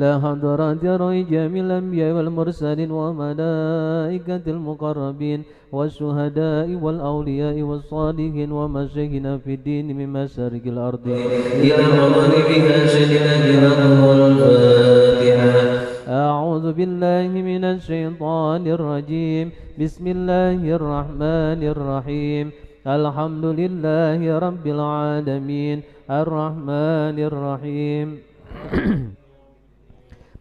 إلى حضرات روح جميع الأنبياء والمرسلين وملائكة المقربين والشهداء والأولياء والصالحين ومشايخنا في الدين من مشارق الأرض إلى مغاربها شهدنا برحمة الفاتحة. أعوذ بالله من الشيطان الرجيم. بسم الله الرحمن الرحيم. الحمد لله رب العالمين الرحمن الرحيم.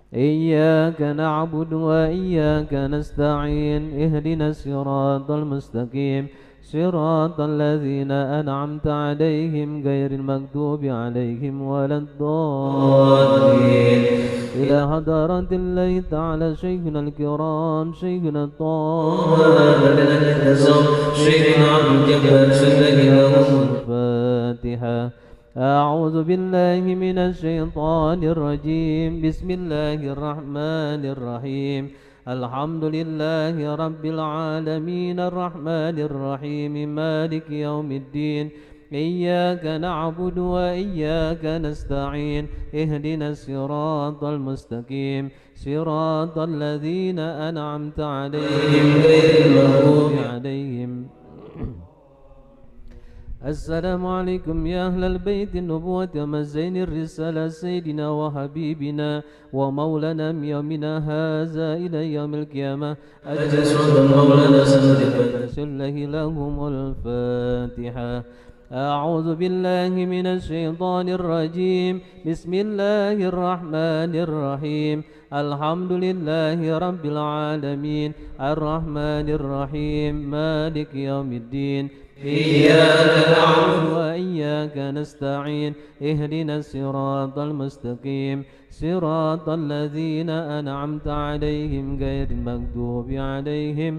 إياك نعبد وإياك نستعين. اهدنا الصراط المستقيم صراط الذين أنعمت عليهم غير المغضوب عليهم ولا الضالين. إلى حضرة الله تعالى شيخنا الكرام شيخنا الطاهر شيخنا عبد الجبار شيخنا الفاتحة. أعوذ بالله من الشيطان الرجيم. بسم الله الرحمن الرحيم. الحمد لله رب العالمين الرحمن الرحيم مالك يوم الدين. إياك نعبد وإياك نستعين. اهدنا الصراط المستقيم صراط الذين أنعمت عليهم غير المغضوب عليهم. السلام عليكم يا أهل البيت النبوة ومزين الرسالة سيدنا وحبيبنا ومولانا من يومنا هذا إلى يوم القيامة أجسد مولانا الله لهم الفاتحة. أعوذ بالله من الشيطان الرجيم. بسم الله الرحمن الرحيم. الحمد لله رب العالمين الرحمن الرحيم مالك يوم الدين. إياك نعبد وإياك نستعين. اهدنا الصراط المستقيم صراط الذين أنعمت عليهم غير المغضوب عليهم.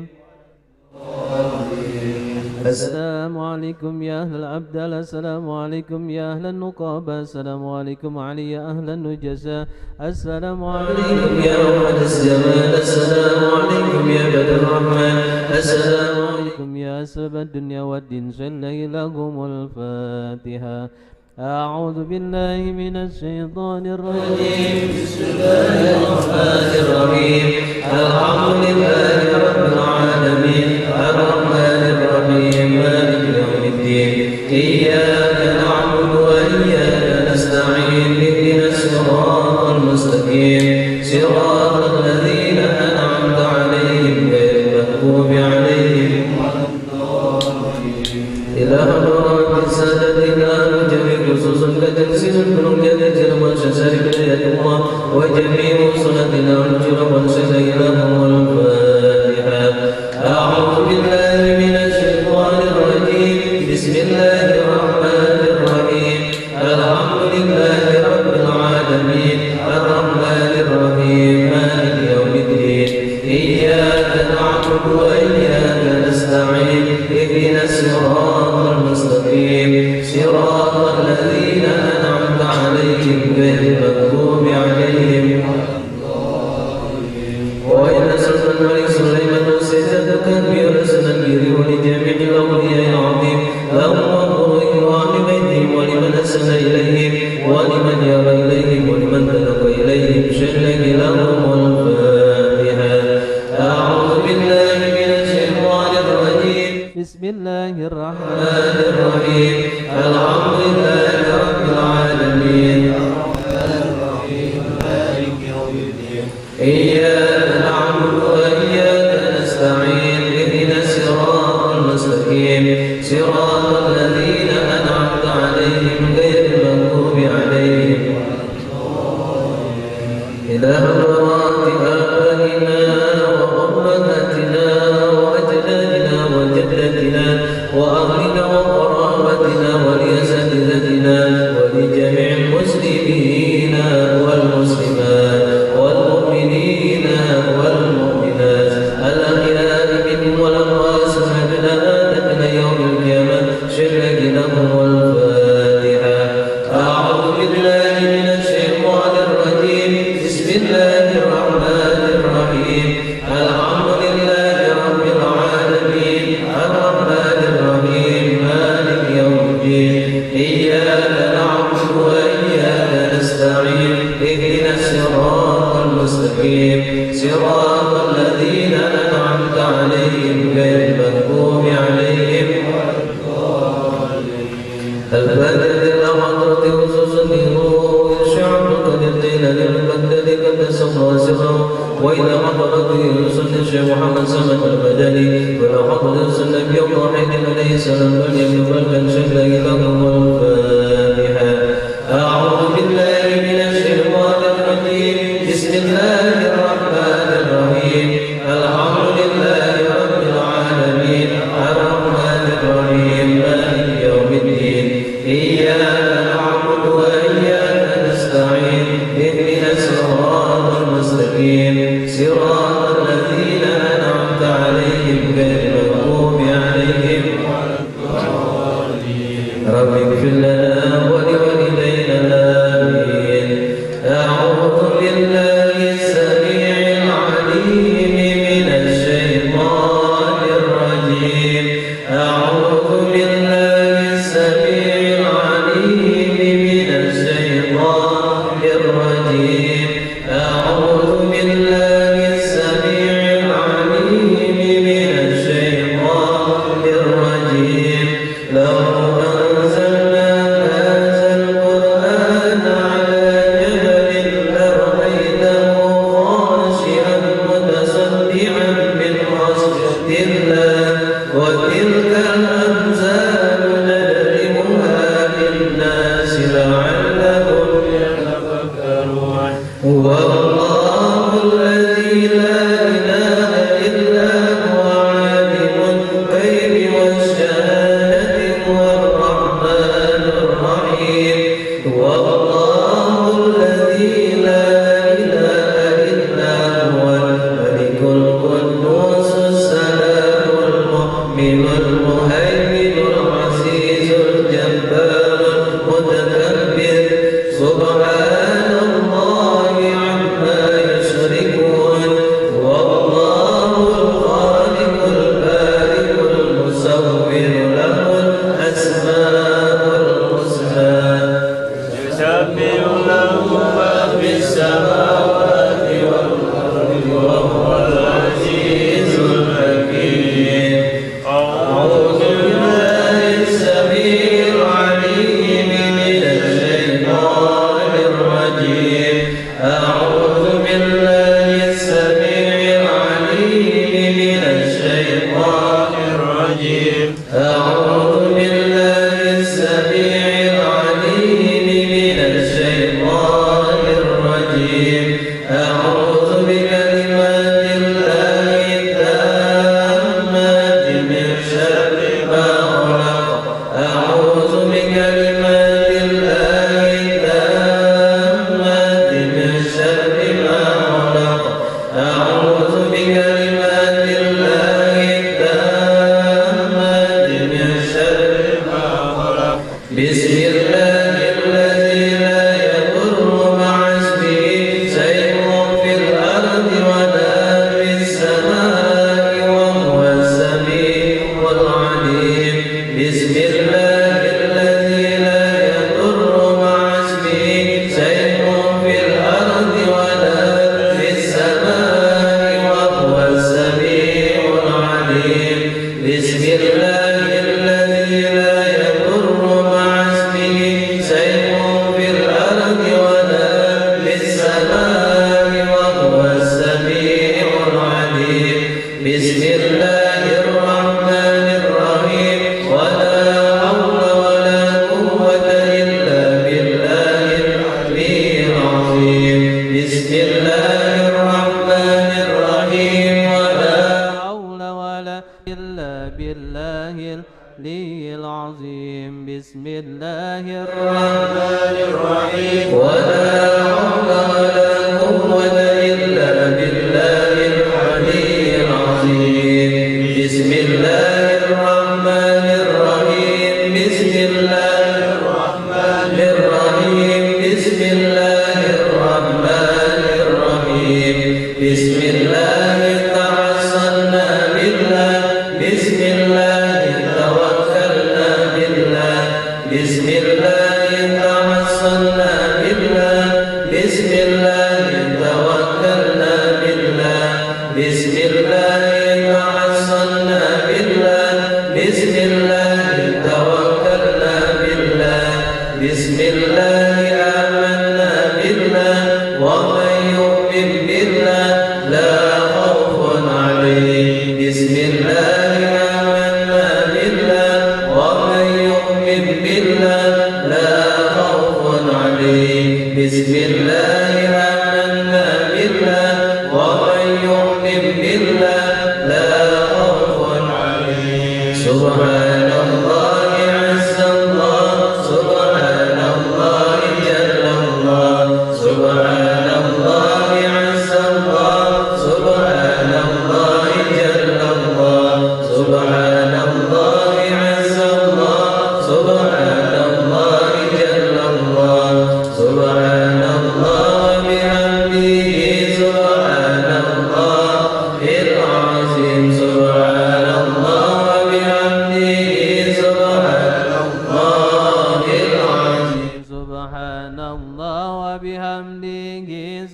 السلام عليكم يا أهل الأبدال. السلام عليكم يا أهل النقابة. السلام عليكم علي يا أهل النجساء. السلام عليكم يا أحد الزمان. السلام عليكم يا بدر الرحمن. السلام عليكم يا سبب الدنيا والدين صلى لهم الفاتحة. أعوذ بالله من الشيطان الرجيم. بسم الله الرحمن الرحيم. الحمد لله رب العالمين الرحمن الرحيم مالك يوم الدين. إياك نعبد وإياك نستعين. اهدنا الصراط المستقيم صراط الذين أنعمت عليهم غير المغضوب عليهم ولا الضالين. إلى حضرات سادتنا وجميع خصوص كتنسل الكرم جل وشسارك يد الله وجميع صلاتنا والجرم والسلام والفاتحة. أعوذ بالله من الشيطان الرجيم. بسم الله الرحمن الرحيم. الحمد لله رب العالمين الرحمن الرحيم مالك يوم الدين. إياك نعبد وإياك نستعين. اهدنا الصراط المستقيم صراط الذين أنعمت عليهم غير المغضوب عليهم وإن سلطان الملك سليمان وسيدة كبير سنكير ولجميع الأولياء العظيم لهم الله ولبيتهم ولمن أسن إليهم ولمن يرى إليهم ولمن تلقى إليهم شلك لهم الفاتحة. أعوذ بالله من الشيطان الرجيم. بسم الله الرحمن الرحيم. الحمد لله رب العالمين الرحمن الرحيم مالك يوم الدين. إياك نعبد وإياك نستعين. اهدنا الصراط المستقيم صراط الذين أنعمت عليهم غير المغضوب عليهم إلى حضرات آبائنا وأمهاتنا وأجدادنا وجدتنا وأهلنا وقرابتنا ولأساتذتنا ولجميع المسلمين والمسلمات والمؤمنين والمؤمنات الأحياء منهم والأموات سبحاننا آدم يوم القيامة شرك لهم الفاتحة. أعوذ بالله من الشيطان الرجيم. بسم الله الرحمن الرحيم. الحمد لله رب العالمين الرحمن الرحيم مالك يوم الدين. إياك نعبد وإياك نستعين. اهدنا الصراط المستقيم صراط الذين أنعمت عليهم غير المغضوب عليهم ولا الضالين. البدل الأمر خصوصا الشعب قد قيل للمبدل قد سوى سرا وإذا حضرت يوسف الشيخ محمد سمت البدلي ولا حضر سنة يوم واحد عليه السلام بل يبلغ الشكل إلى الفاتحة. أعوذ بالله من الشيطان الرجيم بسم الله الرحمن الرحيم الحمد لله رب العالمين الرحمن الرحيم مالك يوم الدين إياك نعبد وإياك نستعين اهدنا الصراط المستقيم صراط الذين أنعمت عليهم غير المغضوب عليهم ولا الضالين. رب اغفر لنا ولوالدينا آمين. أعوذ بالله السميع العليم من الشيطان الرجيم. أعوذ بالله السميع العليم من الشيطان الرجيم. أعوذ بالله السميع العليم من الشيطان الرجيم. لو أنزلنا هذا القرآن على جبل لرأيته خاشعا متصدعا من خشية الله وتلك الأمثال نضربها للناس لعلهم يتفكرون. والله الذي لا إله إلا هو عالم الغيب والشهادة هو الرحمن الرحيم. والله الذي لا إله إلا هو الملك القدوس السلام المؤمن المهيمن العزيز الجبار المتكبر سبحان الله عما يشركون. والله الخالق البارئ المصور له الأسماء الحسنى يسبح له ما في السماوات والأرض وهو العزيز الحكيم. أعوذ بالله السميع العليم من الشيطان الرجيم. أعوذ بالله السميع العليم من الشيطان الرجيم. أعوذ بالله السميع العليم من الشيطان الرجيم. أعوذ بكلمات الله التامات من شر ما خلق. أعوذ بكلمات الله التامات من شر ما خلق. أعوذ بكلمات الله التامات من شر ما خلق. بسم الله الذي لا يضر مع اسمه شيء في الأرض ولا في السماء وهو السميع العليم. بسم الله الذي لا يضر مع اسمه شيء في الأرض ولا في السماء وهو السميع العليم. بسم الله الذي لا يضر مع اسمه شيء في الأرض ولا في السماء وهو السميع العليم. بسم الله الرحمن الرحيم. ولا حول ولا قوة إلا بالله العلي العظيم. بسم الله الرحمن الرحيم. ولا حول ولا إلا بالله العلي العظيم. بسم الله الرحمن الرحيم. ولا حول ولا قوة إلا بالله العلي العظيم. بسم الله الرحمن الرحيم. بسم الله الرحمن الرحيم. بسم الله الرحمن الرحيم. بسم الله توسلنا بالله. بسم الله توكلنا بالله. بسم الله توسلنا بالله. بسم الله توكلنا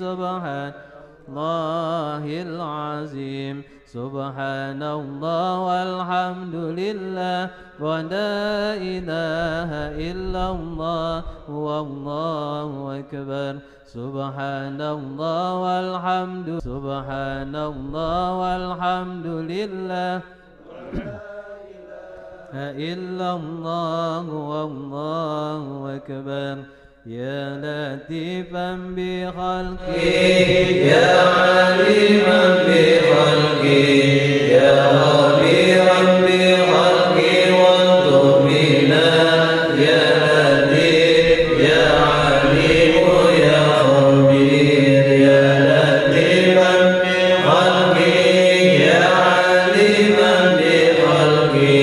سبحان الله العظيم سبحان الله والحمد لله ولا إله إلا الله والله أكبر سبحان الله والحمد سبحان الله والحمد لله إلا الله والله أكبر يا لطيفا بخلقه يا عليما بخلقه يا خبيرا بخلقه وانظر بنا يا لطيف يا عليم يا خبير يا لطيفا بخلقه يا عليما بخلقه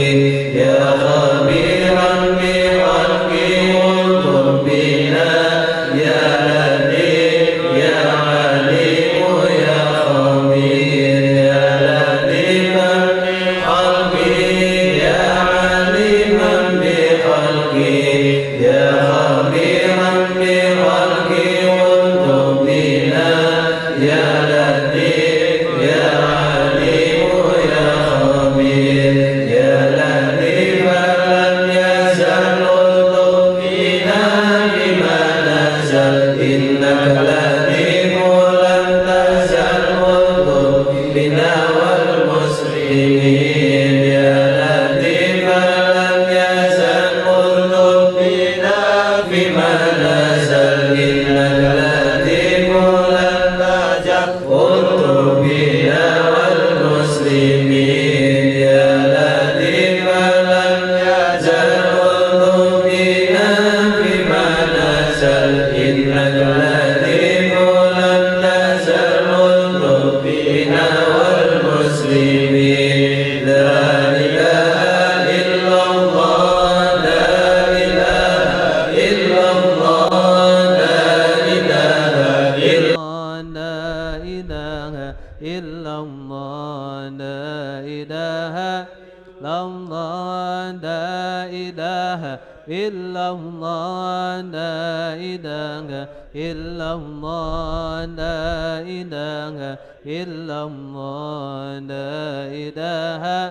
يا خبيرا بخلقه وانظر بنا يا لطيف يا عليم يا خبير يا لطيفا بخلقه يا عليما بخلقه يا خبيرا بخلقه وانظر بنا يا لطيف يا عليم يا خبير يا لطيفا لم يزل الطف فينا بما نزل إنك لطيف لم تزل الطف بنا والمسلمين يا لطيفا لم يزل الطف فينا بما نزل إنك لطيف لم تزل الطف بنا والمسلمين يا لطيفا لم يزل الطف بنا بما نزل إنك لطيف لم تزل الطف بنا والمسلمين لا إله إلا الله لا إله إلا الله لا إله إلا لا إله إلا الله لا إله إلا الله لا إله إلا الله لا إله إلا الله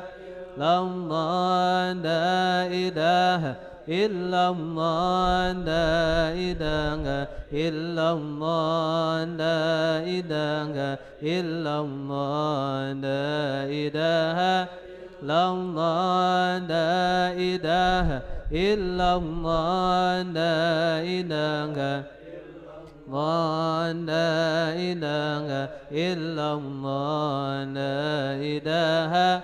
لا إله إلا الله لا إله إلا الله لا إله إلا الله لا إله إلا الله لا إله إلا الله لا إله إلا الله لا إله إلا الله لا إله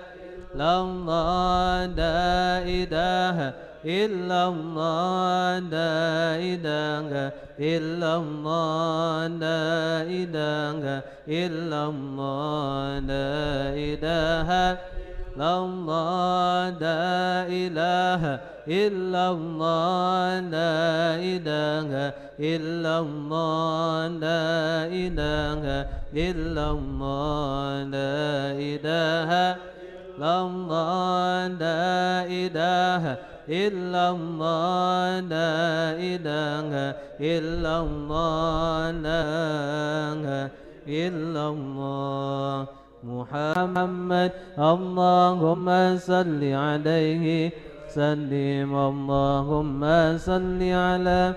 الله لا إله إلا الله لا إله إلا الله لا إله إلا الله لا إله إلا الله لا إله إلا الله لا إله إلا الله لا إله إلا الله لا إله إلا الله لا إله إلا الله لا إله إلا الله لا إله إلا الله لا إله إلا الله لا إله إلا الله محمد اللهم صل عليه سلم اللهم صل على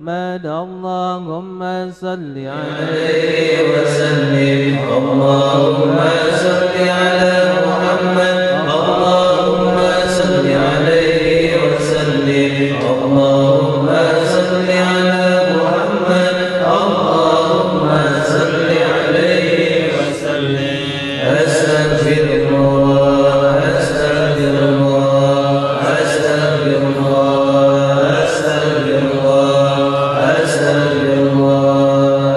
محمد اللهم صل عليه وسلم اللهم صل على محمد اللهم صل عليه وسلم اللهم صل على محمد اللهم صل عليه وسلم أستغفر الله أستغفر الله أستغفر الله أستغفر الله أستغفر الله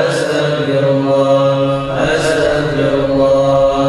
أستغفر الله أستغفر الله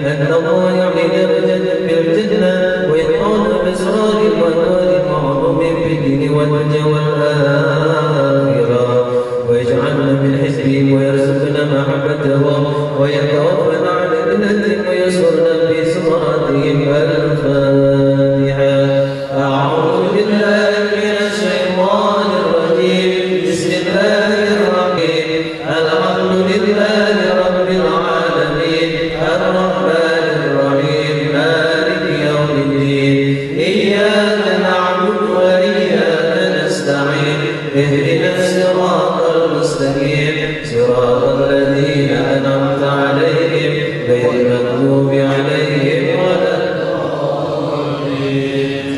أن الله يعلي درجة في الجنة ويدعون بأسرار وأنوار وعلوم في الدين والدنيا والآخرة ويجعلنا من حزبهم ويرزقنا محبتهم ويتوفنا على ملتهم ويسرنا في سمرتهم. الفاتحة. أعوذ بالله من الشيطان الرجيم. بسم الله الرحيم. الحمد لله رب العالمين الرحمن الرحيم مالك يوم الدين إياك نعبد وإياك نستعين اهدنا الصراط المستقيم صراط الذين أنعمت عليهم غير المغضوب عليهم ولا الضالين.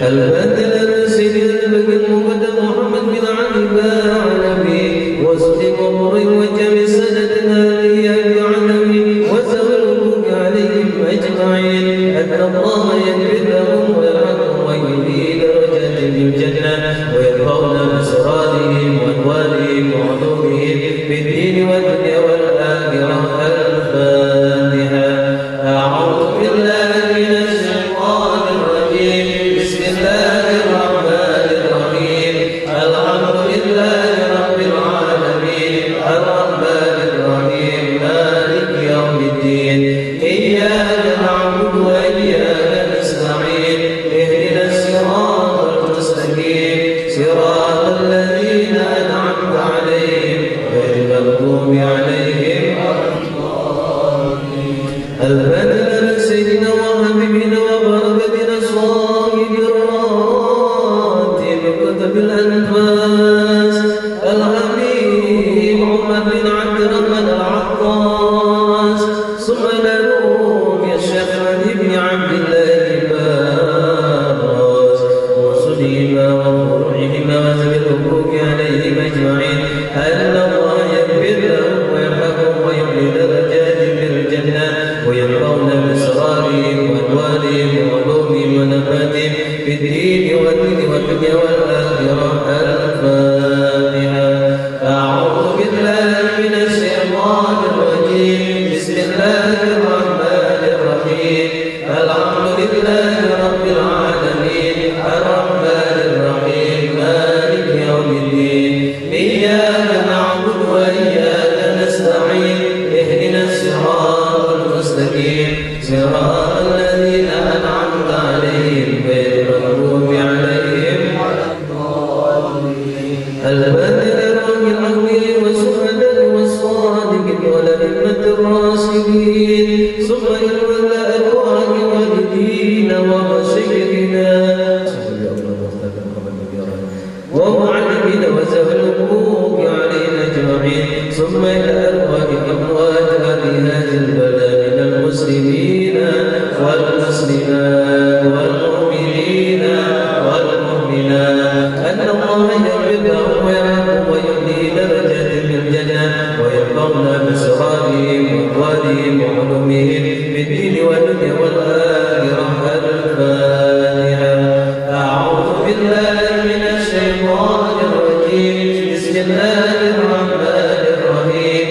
البدل سيدنا المقدم محمد بن عبد العالمين وسلم أمر وجميع سادتنا لياك علمي وسلمك عليهم أجمعين أن الله يغفر لهم ويرحمهم ويهدي درجات في الجنة ويرفعنا بأسرارهم وأنوارهم وعلومهم في الدين والدنيا والآخرة. الفاتحة. أعوذ بالله من الشيطان الرجيم. بسم الله الرحمن الرحيم. الحمد لله رب العالمين الرحمن الرحيم مالك يوم الدين إياك نعبد وإياك نستعين اهدنا الصراط المستقيم صراط الذين أنعمت عليهم غير المغضوب عليهم ولا الضالين. البدل سيدنا وحبيبنا وبركتنا صاحب الراتب كتب الأنفاس الحبيب عمر بن عبد الرحمن العطاس ثم لروم يا الشيخ علي بن عبد الله الباز ورسلهما وفروعهما وذوي الحقوق عليهم أجمعين أن الله يغفر لهم ويرحمهم ويعلي درجات في الجنة ويرفعنا بأسرارهم وأنوارهم وعلومهم ونفاتهم في الدين والدنيا والآخرة. الفاتحة. أعوذ بالله من الشيطان الرجيم. بسم الله الرحمن الرحيم. الحمد لله رب العالمين الرحمن الرحيم مالك يوم الدين إياك نعبد وإياك نستعين اهدنا الصراط المستقيم صراط الذين أنعمت عليهم غير المغضوب عليهم ولا الضالين. البدل بالعدل والشهداء والصادقين والأئمة الراشدين ثم إلى الأرواح والدين ومشايخنا ومعلمين وذوي الحقوق علينا أجمعين ثم إلى أرواح أموات أهل هذا البلد من المسلمين والمسلمات والمؤمنين والمؤمنات أن الله يغفر لهم ويرحمهم ويهدي درجات في الجنة ويرفعنا بأسرارهم وأموالهم وعلومهم في الدين والدنيا والآخرة. الفاتحة. أعوذ بالله من الشيطان الرجيم. بسم الله الرحمن الرحيم.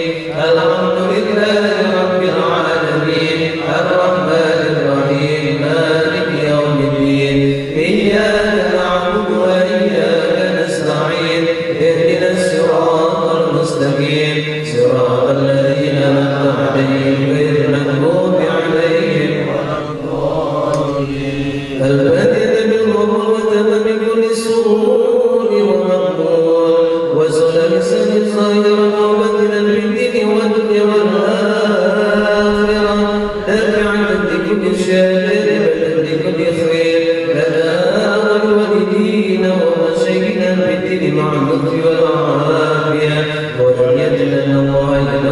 الحمد لله رب العالمين الرحمن الرحيم مالك يوم الدين إياك نعبد وإياك نستعين اهدنا الصراط المستقيم صراط الذين أنعمت عليهم غير المغضوب عليهم ولا الضالين. البدل بالغر وتم بكل سرور ومقبول وسلم سلم ظاهرا وبدلا بالدين والدنيا والآخرة دافعا لكل شر لكل خير لنا ولوالدينا ومشايخنا بالدين مع اللطف والعافية وليجعل الله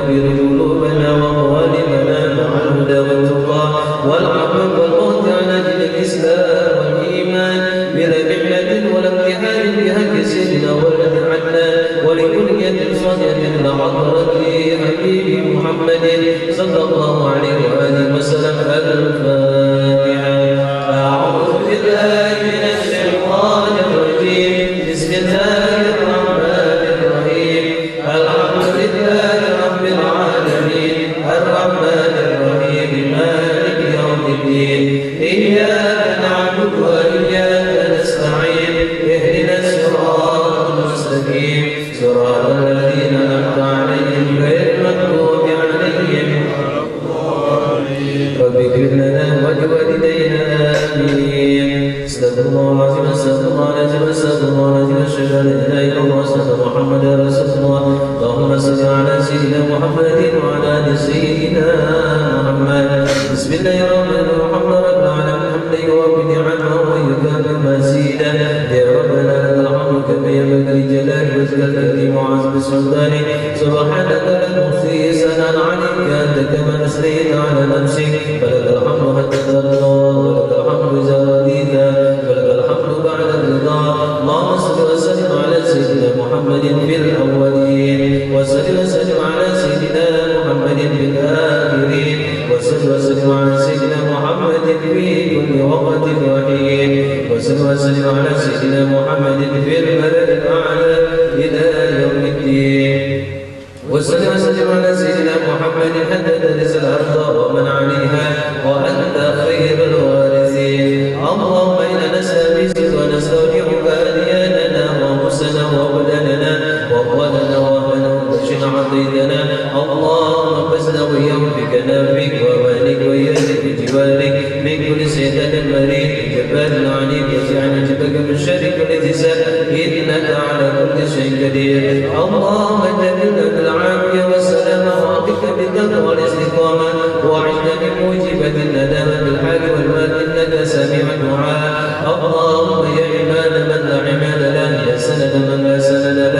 ينور قلوبنا وقوالبنا مع الهدى والتقى والعفو والغفران على دين الإسلام والإيمان بلا محنة ولا امتحان بحق سيدنا ولد عنا ولكل يد صالحة لعطرة حبيب محمد صلى الله عليه وآله وسلم. الفاتحة. أعوذ بالله من الشيطان الرجيم. بسم الله الرحمن الرحيم. الحمد لله رب العالمين الرحمن الرحيم مالك يوم ولوالدينا آمين. استغفر الله العظيم، استغفر الله العظيم، استغفر الله العظيم، أشهد أن لا إله إلا الله وأشهد محمدا رسول الله. اللهم صل على سيدنا محمد وعلى آل سيدنا محمد. بسم الله الرحمن الرحيم. رب العالمين حمدا يوافي نعمه ويكافئ مزيدا. يا ربنا لك الحمد كما ينبغي لجلال وجهك الكريم وعظيم سلطانك. سبحانك لا نحصي ثناء عليك أنت كما أثنيت على نفسك. فلك الحمد حتى ترضى ولك الحمد إذا رضيت ولك الحمد بعد الرضا. اللهم صل وسلم على سيدنا محمد في الأولين وصل وسلم على سيدنا محمد في الآخرين وصل وسلم على سيدنا محمد في كل وقت وحين وصل وسلم على سيدنا محمد في الملأ الأعلى إلى يوم الدين وصل وسلم على سيدنا محمد حتى ترث الأرض ومن عليها وأنت خير الوارثين. اللهم إنا نستغيث ونستودعك أدياننا وأنفسنا وأولادنا وأموالنا وأهلنا وشن عطيتنا. اللهم فزنا ويوفقنا بك ومالك ويزد بجوارك من كل شيطان مريض جبار عنيد واجعلنا جبك من شر كل اتساء إنك على كل شيء قدير. اللهم جملنا بالعافية والسلامة وأعطك بالتقوى والاستقامة وأعنا بموجبة الندامة بالحال والمال إنك سميع الدعاء. اللهم يا عماد من لا عماد له، يا سند من لا سند له،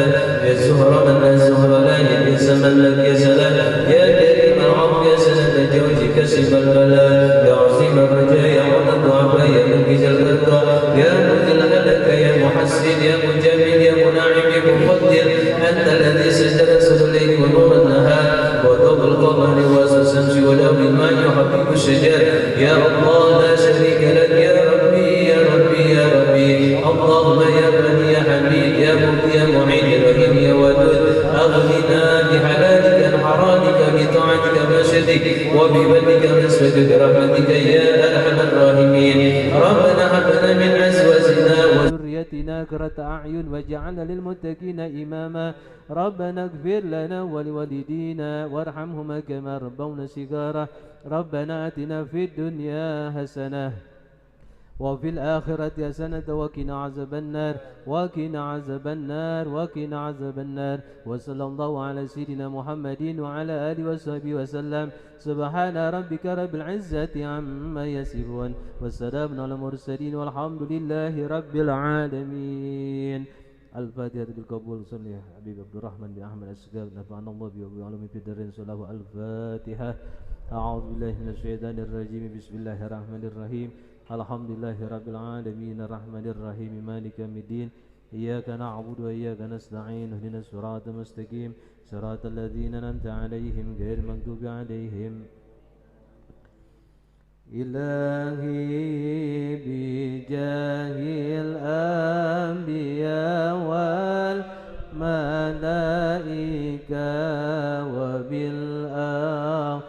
يا زهر من لا زهر له، يا كنس من لا كنس له، يا كريم العفو يا سند الجود كشف البلاء، يا عظيم الرجاء يا رب الضعفاء يا منجز البركة، يا مذل الهلك يا محسن يا مجامل يا مناعم يا مقدر. أنت الذي سجل سر الليل ونور النهار وضوء القمر واسع الشمس ولون الماء يحبب الشجر. يا الله لا شريك لك يا ربي يا ربي يا ربي. اللهم يا غني يا حميد يا مبدي يا معين يا رحيم يا ودود أغننا بحلالك عن حرامك بطاعتك مشهدك وببدك نسبتك برحمتك يا أرحم الراحمين. ربنا هب لنا من أزواجنا وذريتنا قرة أعين واجعلنا للمتقين إماما. ربنا اغفر لنا ولوالدينا وارحمهما كما ربونا صغارا. ربنا آتنا في الدنيا حسنة وفي الآخرة حسنة وقنا عذاب النار وقنا عذاب النار وقنا عذاب النار. وصلى الله على سيدنا محمد وعلى آله وصحبه وسلم. سبحان ربك رب العزة عما يصفون والسلام على المرسلين والحمد لله رب العالمين. الفاتحة بالقبول. صلى يا حبيب عبد الرحمن بن أحمد السقاف نفعنا الله به وبعلومه في الدارين. صلاه الفاتحة. أعوذ بالله من الشيطان الرجيم. بسم الله الرحمن الرحيم. الحمد لله رب العالمين الرحمن الرحيم مالك يوم الدين. إياك نعبد وإياك نستعين اهدنا الصراط المستقيم صراط الذين أنعمت عليهم غير المغضوب عليهم. إلهي بجاه الأنبياء والملائكة وبالأولياء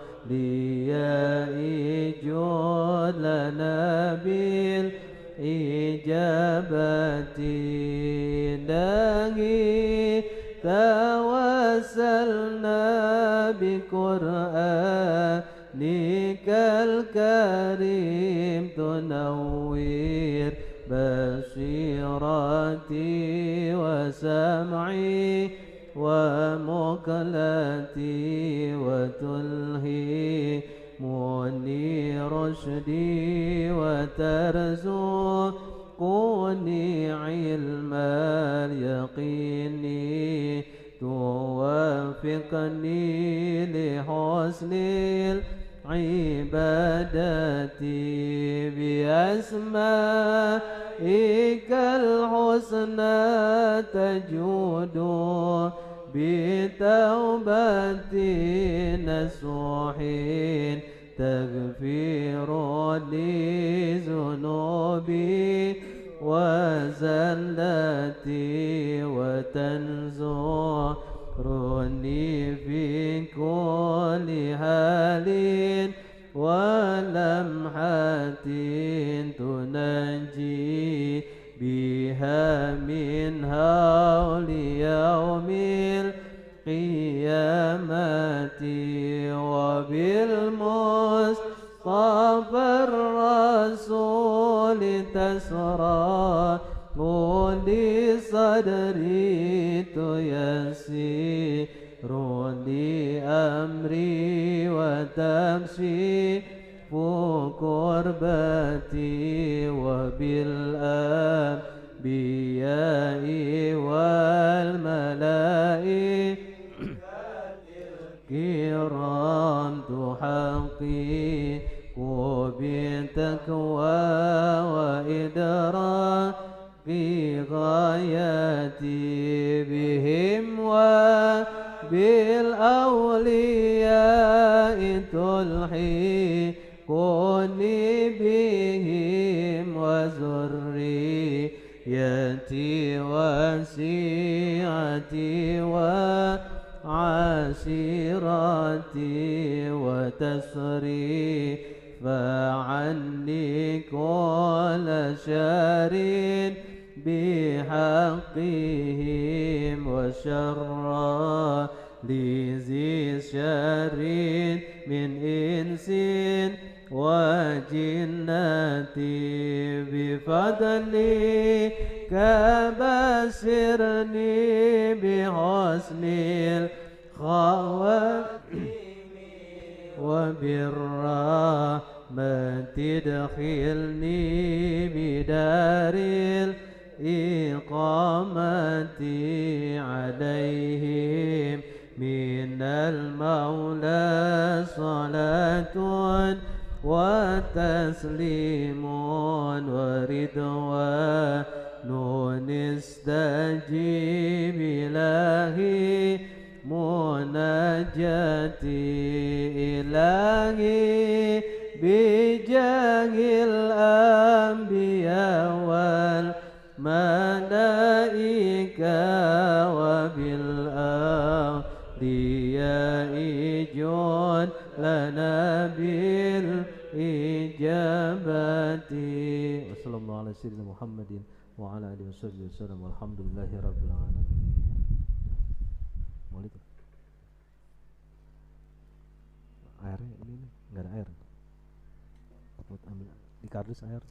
جود لنا بالإجابة. إلهي توسلنا بقرآنك الكريم تنوّر بصيرتي وسمعي ومقلتي وتلهمني رشدي وترزقني علم اليقين توفقني لحسن العبادة بأسمائك الحسنى تجود بتوبة نصوح تغفر لي ذنوبي وزلتي وتنصرني في كل حال ولمحة تنجي بها من هول يوم القيامة وبالمصطفى الرسول تسرى لي صدري تيسير لي أمري وتمشي كربتي وبالأنبياء والملائكة الكرام تحقق بتقوى وإدراك غايتي بهم وبالأولياء تلحقني بهم وذريتي وسيعتي وعشيرتي وتسري فعني كل شر بحقهم وشر لذي شر من إنس وجنتي بفضلك بشرني بحسن الخواتم وبالرحمة ادخلني بدار الإقامة عليهم من المولى صلاة وتسليم ورضوان استجيب إلهي مناجاتي إلهي بجاه الأنبياء والملائكة وبالأولياء جود لنا بالإجابة. وصلى الله على سيدنا محمد وعلى آله وصحبه وسلم والحمد لله رب العالمين. Mau itu airnya ini nggak ada air, buat ambil di kardus air.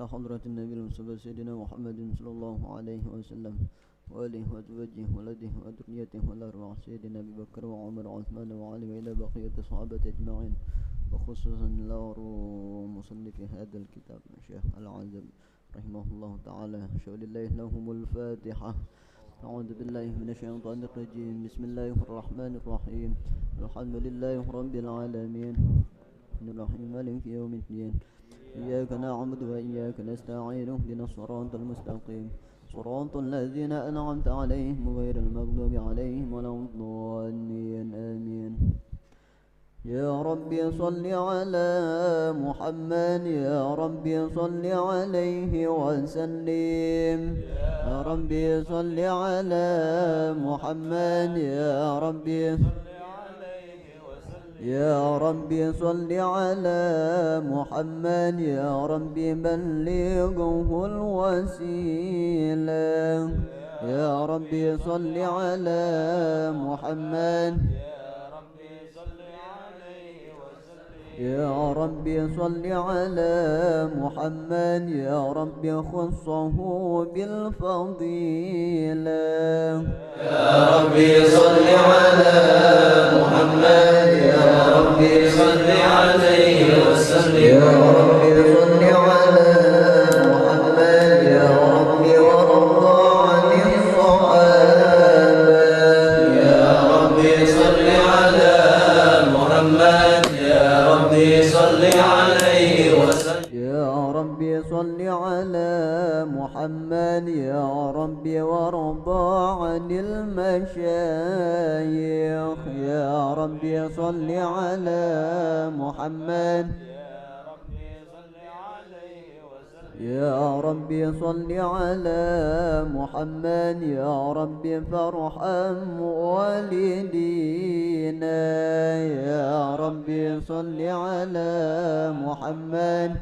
حضرة النبي المصطفى سيدنا محمد صلى الله عليه وسلم وآله وأزواجه وولده وذريته والأرواح سيدنا أبي بكر وعمر وعثمان وعلي وإلى بقية الصحابة أجمعين، وخصوصا مصنف هذا الكتاب الشيخ العازب رحمه الله تعالى. شاء لله لهم الفاتحة. أعوذ بالله من الشيطان الرجيم. بسم الله الرحمن الرحيم. الحمد لله رب العالمين الرحيم مالك يوم الدين. إياك نعبد وإياك نستعين اهدنا الصراط المستقيم صراط الذين أنعمت عليهم غير المغضوب عليهم ولا الضالين آمين. يا ربي صل على محمد يا ربي صل عليه وسلم. يا ربي صل على محمد يا ربي يا ربي صل على محمد يا ربي بلغه الوسيلة. يا ربي صل على محمد يا ربي صل على محمد يا ربي خصه بالفضيلة. يا ربي صل على محمد يا ربي صل عليه وسلم. يا ربي صل على محمد يا ربي وارضى عن الصحابة. يا ربي صل على محمد يا ربي صل عليه وسلم. يا ربي صل على محمد يا ربي وارضى عن المشايخ. يا ربي صل على محمد يا ربي صل على محمد يا ربي فارحم والدينا يا ربي صل على محمد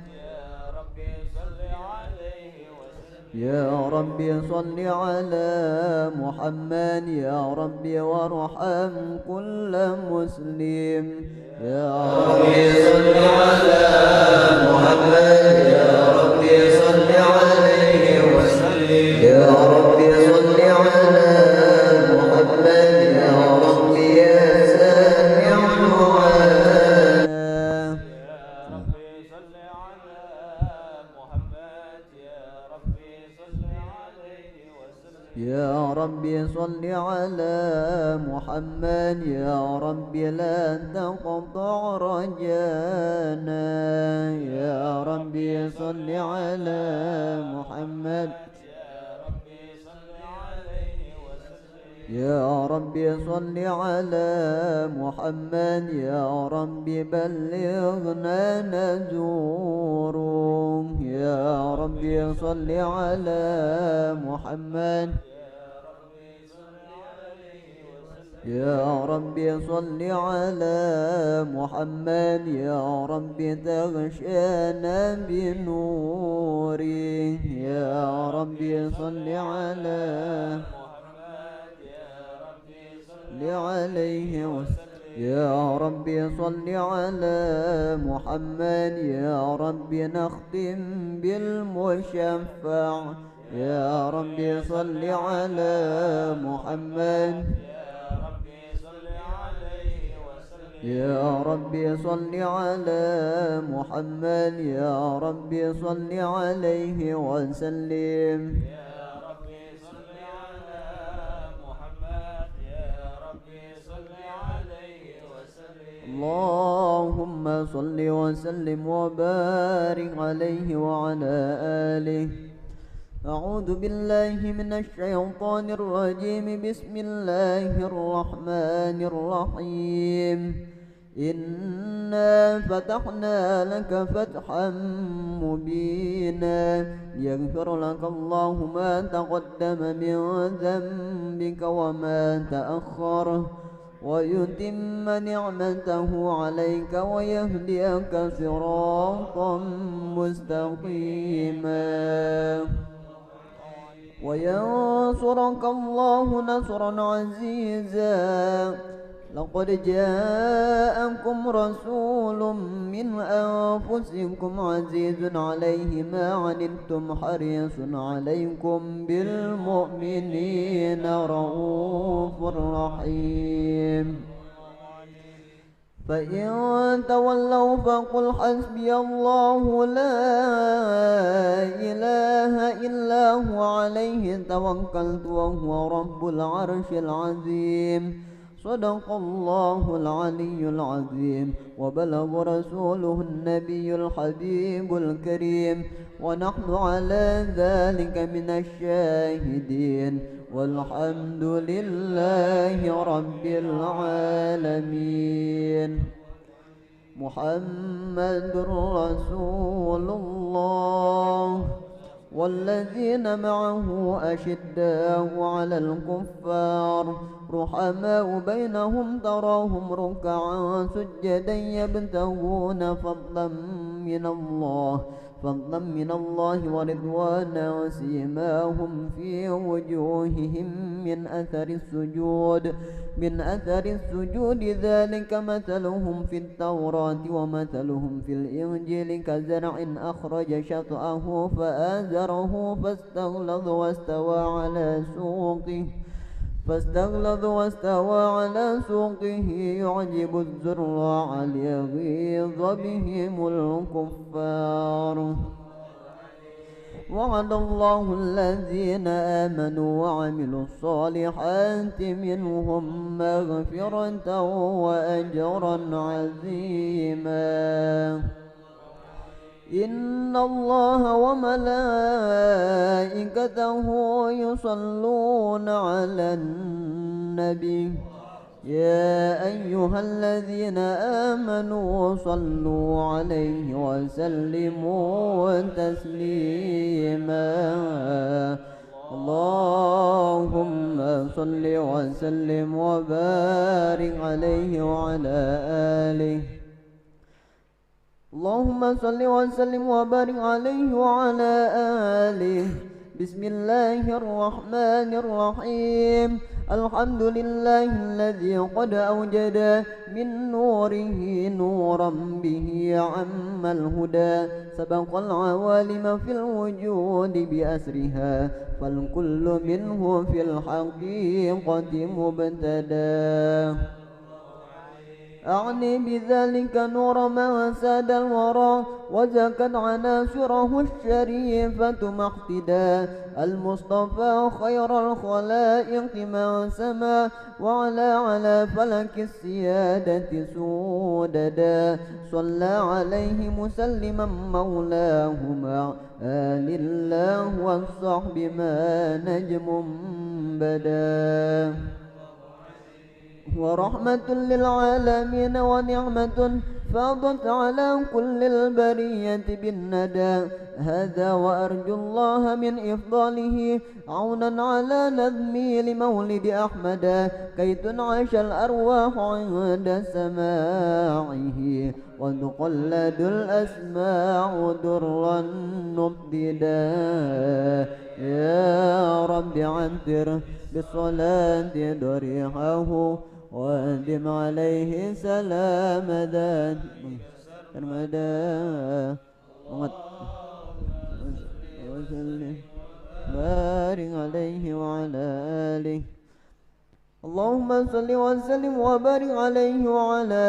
يا ربي صل على محمد يا ربي وارحم كل مسلم يا ربي صل على محمد يا ربي صل عليه وسلم يا ربي صل على محمد يا ربي يا سامع يا ربي صل على محمد يا ربي لا تقطع رجانا يا ربي صل على محمد يا ربي صل على محمد يا ربي بلغنا نزوره يا ربي صل على محمد يا ربي صل على محمد يا ربي تغشانا بنوره يا ربي صل على عليه وسلم يا ربي صل على محمد يا ربي نختم بالمشفع يا ربي صل على محمد يا ربي صل على محمد يا ربي صل عليه وسلم اللهم صل وسلم وبارك عليه وعلى آله. أعوذ بالله من الشيطان الرجيم. بسم الله الرحمن الرحيم. إنا فتحنا لك فتحا مبينا ليغفر لك الله ما تقدم من ذنبك وما تأخر ويتم نعمته عليك ويهديك صراطا مستقيما وينصرك الله نصرا عزيزا. لقد جاءكم رسول من أنفسكم عزيز عليه ما عنتم حريص عليكم بالمؤمنين رؤوف رحيم. فإن تولوا فقل حسبي الله لا إله إلا هو عليه توكلت وهو رب العرش العظيم. صدق الله العلي العظيم وبلغ رسوله النبي الحبيب الكريم ونحن على ذلك من الشاهدين والحمد لله رب العالمين. محمد رسول الله والذين معه أشداء على الكفار رحماء بينهم تراهم ركعا سجدا يبتغون فضلا من الله ورضوانا وسيماهم في وجوههم من أثر السجود ذلك مثلهم في التوراة ومثلهم في الإنجيل كزرع أخرج شطأه فآزره فاستغلظ واستوى على سوقه يعجب الزراع ليغيظ بهم الكفار. وعد الله الذين آمنوا وعملوا الصالحات منهم مغفرة وأجرا عظيما. إن الله وملائكته يصلون على النبي يا أيها الذين آمنوا صلوا عليه وسلموا تسليما اللهم صل وسلم وبارك عليه وعلى آله اللهم صل وسلم وبارك عليه وعلى آله بسم الله الرحمن الرحيم الحمد لله الذي قد أوجد من نوره نورا به عم الهدى سبق العوالم في الوجود بأسرها فالكل منه في الحقيقة مبتدى أعني بذلك نور ما ساد الورى وزكت عناصره الشريفة مقتدا المصطفى خير الخلائق ما سما على فلك السيادة سوددا صلى عليه مسلما مولاه مع آل الله والصحب ما نجم بدا ورحمة للعالمين ونعمة فاضت على كل البرية بالندى هذا وأرجو الله من إفضاله عونا على نظمي لمولد أحمد كي تنعش الأرواح عند سماعه وتقلد الأسماع درا مبددا يا رب عنتر بالصلاة ضريحه وأدم عليه سلام ذات المدى وسلم بارك عليه وعلى آله اللهم صل وسلم وبارك عليه وعلى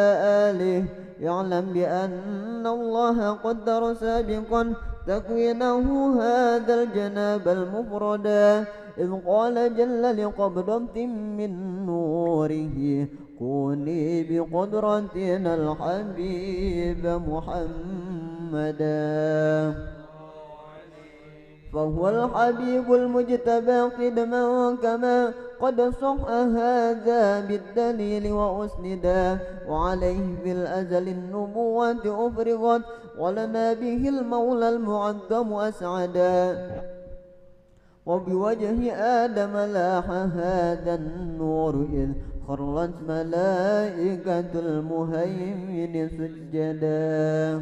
آله يعلم بأن الله قدر سابقا تكوينه هذا الجناب المفردا إذ قال جل لقبضة من نوره كوني بقدرتنا الحبيب محمدا فهو الحبيب المجتبى قدما كما قد صح هذا بالدليل وأسندا وعليه في الأزل النبوة أفرغت ولنا به المولى المعظم أسعدا وبوجه آدم لاح هذا النور إذ خرت ملائكة المهيمن سجدا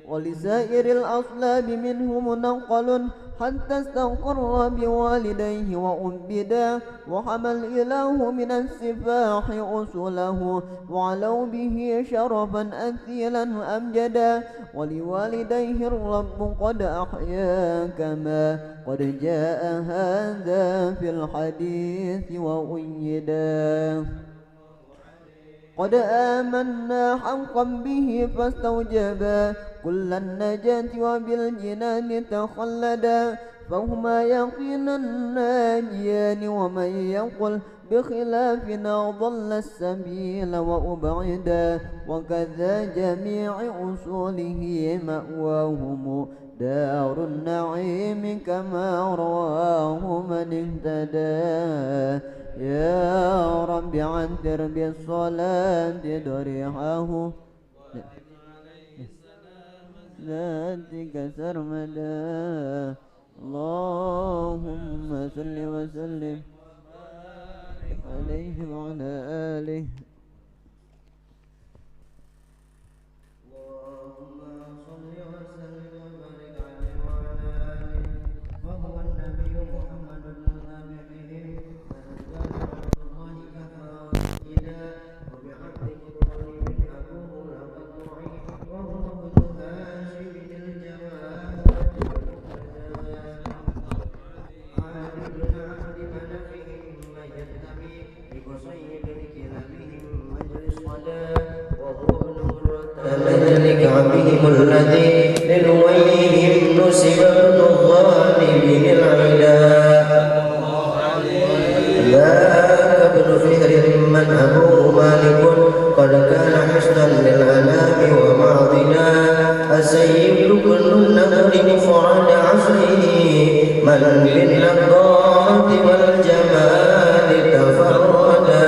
ولسائر الأصلاب منه منقل حتى استقر بوالديه وأبدا وحمى الإله من السفاح أصله وعلوا به شرفا أثيلا أمجدا ولوالديه الرب قد أحيا كما قد جاء هذا في الحديث وأيدا قد آمنا حقا به فاستوجبا كل النجاة وبالجنان تخلدا فهما يقينا ناجيان ومن يقل بخلافنا ضل السبيل وأبعدا وكذا جميع أصوله مأواهم دار النعيم كما رواه من اهتدى يا رب عنتر بالصلاة ضريحه ذاتك سرمدا اللهم صل وسلم عليه وعلى آله بهم الذي للويهم نسب ابن الظالمين العداء ذاك ابن فهر من أبوه مالك قد كان حسنا للأنام ومعضنا السيد بن النمر مفرد عصره من بالنضارة والجمال تفردا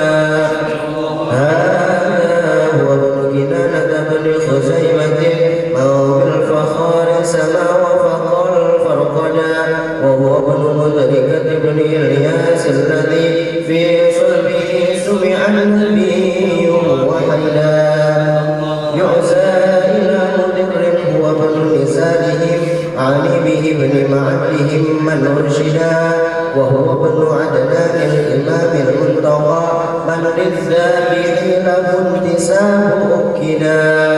نبي وحيدا يعزى إلى مدر هو من لسانهم علي به ابن معدهم من أرشدا وهو ابن عدنان الإمام المنتظى من للذابحين انتساب أكدا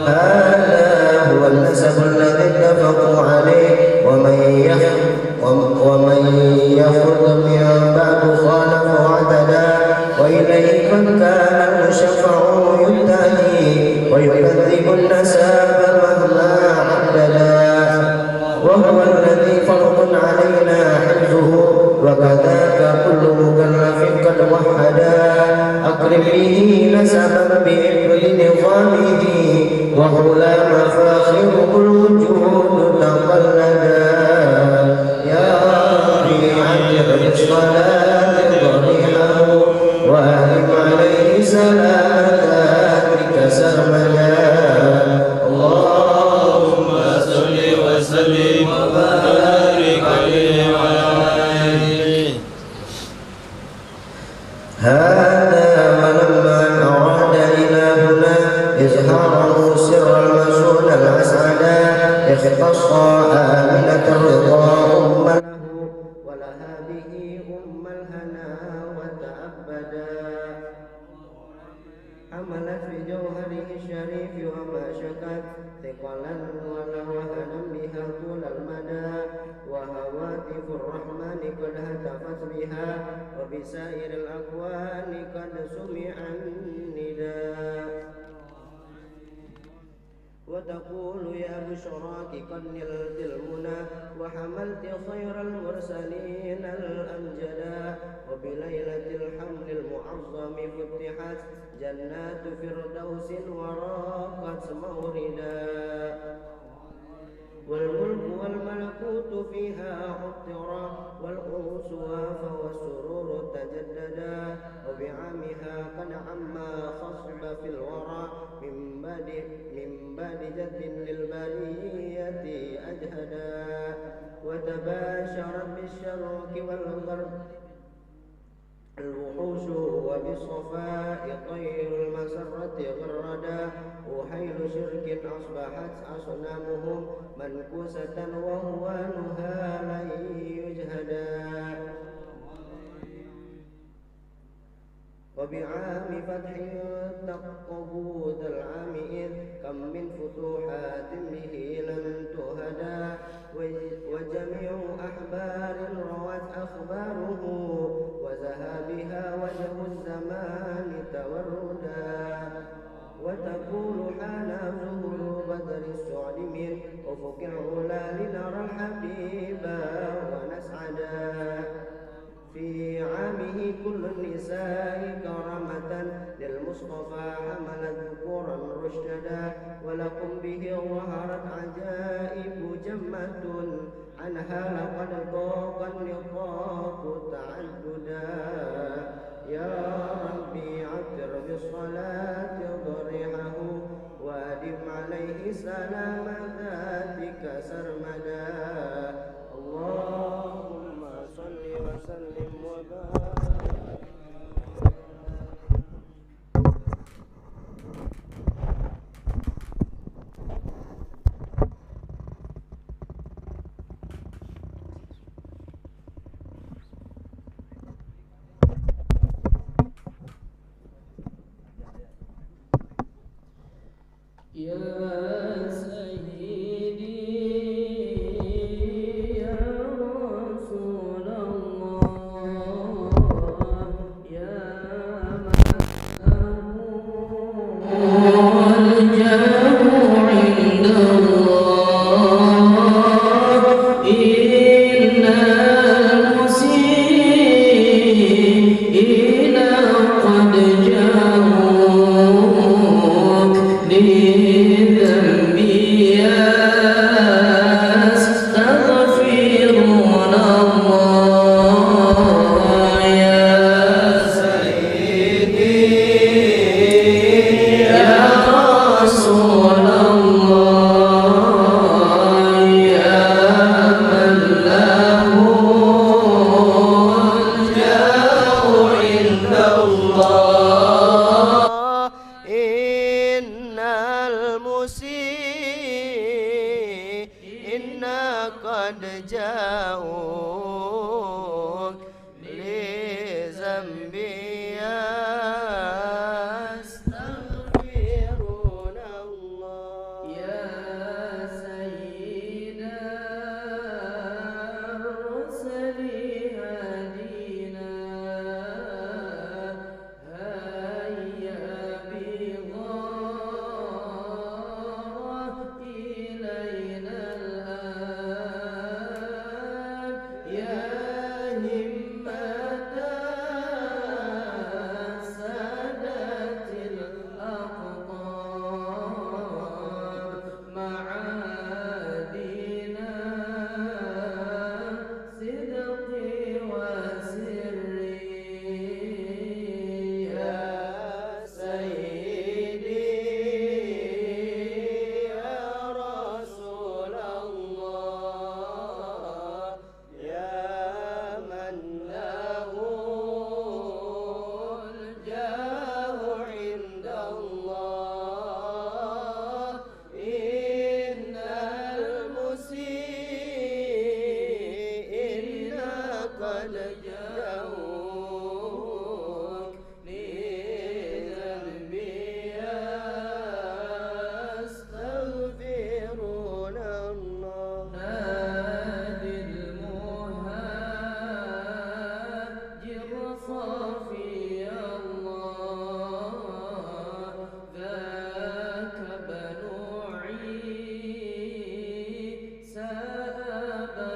هذا هو النسب الذي اتفقوا عليه ومن يخذ من بعد خالف واعتدى وإليه قد كان المشفع ينتهي ويكذب النساب مهما عددا وهو الذي فرض علينا حفظه وكذاك كل مكلف قد وحدا أقرب به نسبا بحفظ نظامه وهو مفاخره الوجود تقلدا يا ربي عجل بالصلاة ضريحه وأهب عليه سلامتك سرمدا اللهم صل وسلم وبارك عليه وعلى آله هذا ولما أراد إلهنا إظهاره سر المسؤول الأسعدا اختص آمنة الرضا أم له ولها به أم الهنا وتأبدا حملت بجوهره الشريف وما شكت ثقلا ولا وهنا بها طول المدى وهواتف الرحمن قد هتفت بها وبسائر الأكوان قد سمع النداء وتقول يا بشراك قد نلت المنى وحملت خير المرسلين الأمجدا وبليلة الحمل المعظم فتحت جنات فردوس وراقت موردا والملك والملكوت فيها عطرا والأنس وافى والسرور تجددا وبعامها قد عما خصب في الورى من بعد جد للبرية أجهدا وتباشرت بالشرق والغرب الوحوش وبالصفاء طير المسرة غردا وحيل شرك أصبحت أصنامهم منكوسة وهوانها لن يجهدا وبعام فتح تقبوا ذا العام إذ كم من فتوحات به لم تهدى وجميع أحبار روت أخباره وزهى بها وجه الزمان توردا وتقول حان ظهور بدر السعد من أفق العلا لنرى الحبيب ونسعدا في عامه كل النساء كرامة للمصطفى حملت ذكورا رشدا ولكم به ظهرت عجائب جمة عنها لقد ضاق النطاق تعددا يا ربي عطر بالصلاة ضريحه وأدم عليه سلام ذاتك سرمدا اللهم صل وسلم وبارك يا سيدي يا رسول الله يا رسول ذنبي يستغفرون الله يا سيد الرسل هدينا هيا بغارة إلينا الآن يا همة سادة الأقطار معادنا صدقي وسري يا سيدي يا رسول الله يا من له الجاه عند الله إن المسيئين قد جاءوك لذنبي يستغفرون الله نادي المهاجر صافي الله ذاك بنو عيسى أبا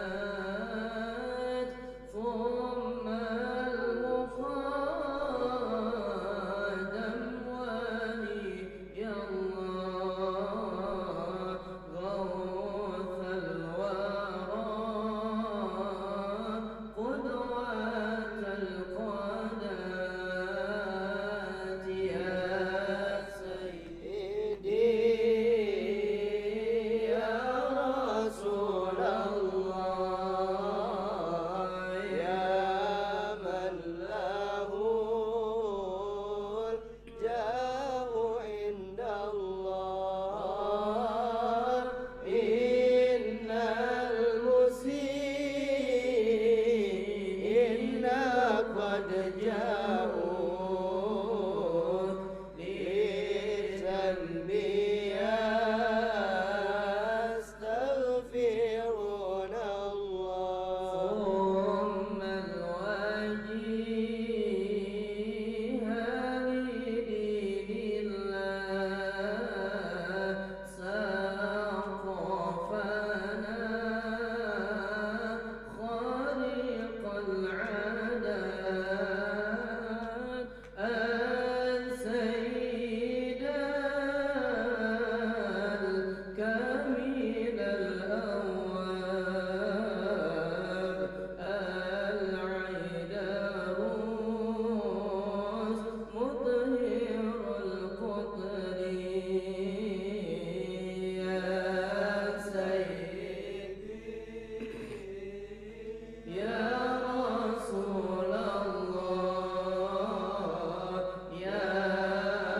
السادات ثم المخادم ولي الله غوث الورى قدوة القادات يا سيدي يا رسول الله يا من له الجاه عند الله إن المسيئين قد جاءوك لذنبي يستغفرون الله ثم الوجيه لدين الله ساقفنا خالق العادات السيد الكامل الأواب العيدروس مطهر القطر يا سيدي يا رسول الله يا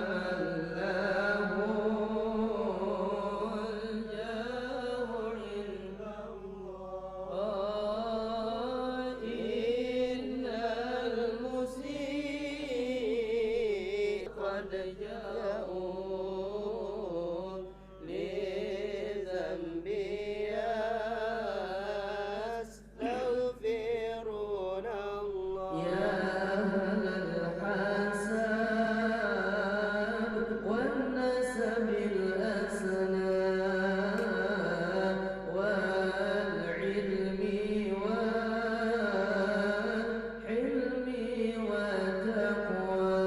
من له الجاه عند الله إن المسيء قد جاءوا لذنبي يستغفرون الله يا أهل الحساب والنسب الأسنان والعلم والحلم والتقوى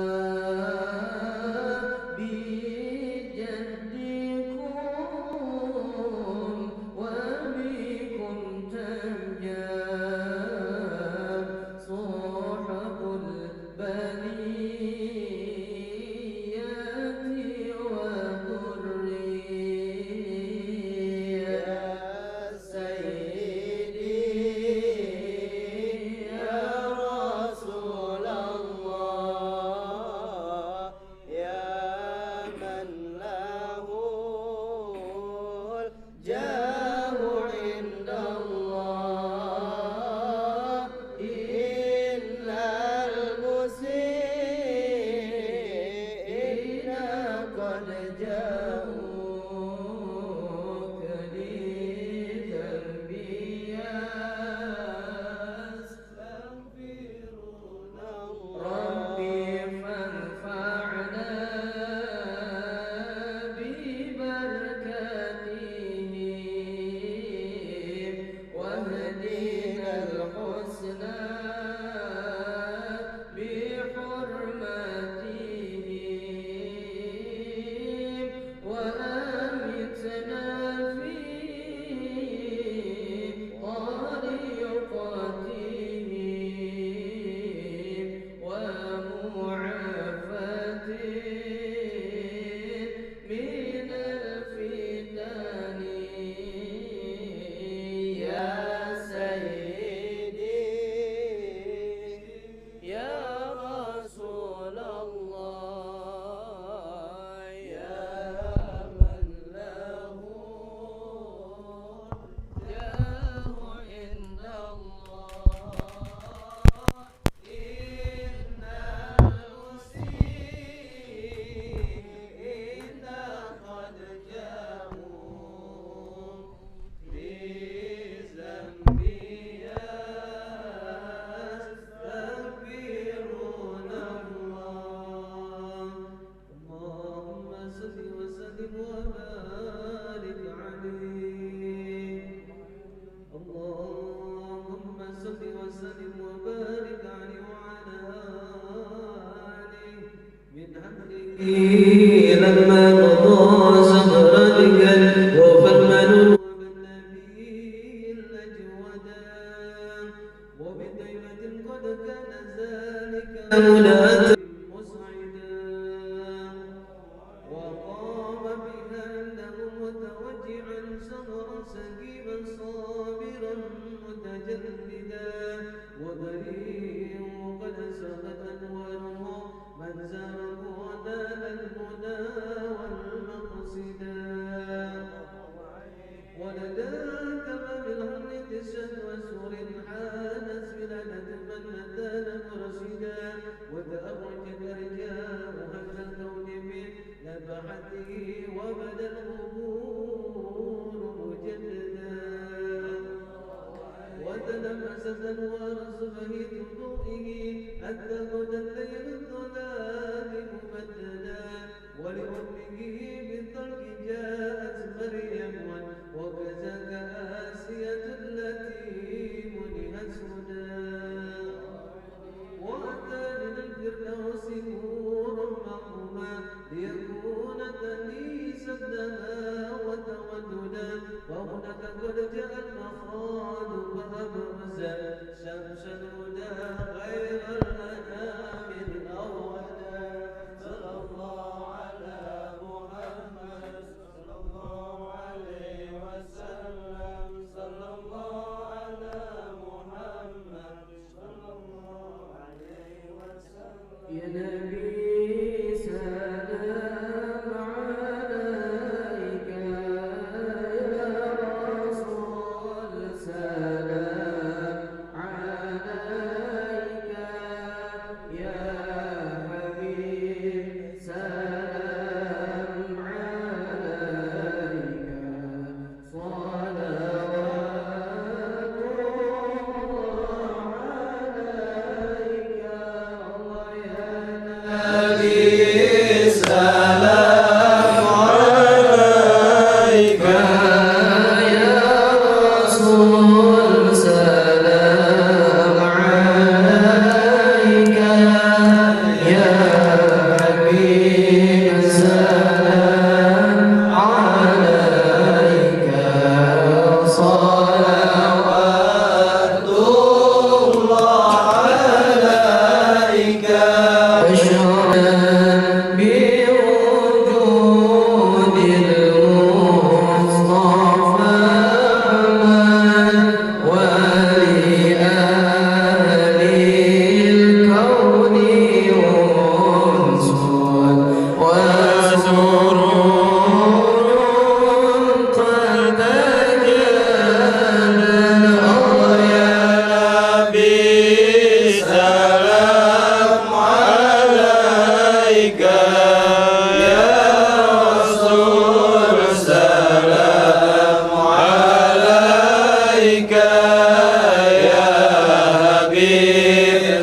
لما مضى زهرتك وفالمن وبالنبي الأجودا وبطيبة قد كان ذلك مناة مسعدا وقام بها له متوجعا صبرا سكيبا صابرا متجلدا وبريء قد سقط أنواره من زاره ونال الهدى والمقصدا ولداك ما بالهم تشهد وسور حانت بلادة من نتان مرشدا وتأرجت أرجاء هل الكون من نبحته وبدا الغبور مجددا وتلمست أنوار صبح ضوئه حتى غدا الليل الظلام ممددا ولأمه بالترك جاءت مريم وكذاك آسية التي منهت هدى وأتى من الفردوس نورا معهما ليكون تنيس ابنها وتوددا وهناك قد جاء المخاض فأبرز شمس الهدى غير الأنام الأودا صلى الله على محمد صلى الله عليه وسلم صلى الله على محمد صلى الله عليه وسلم يا نبي سلام عليك يا رسول سلام عليك يا حبيب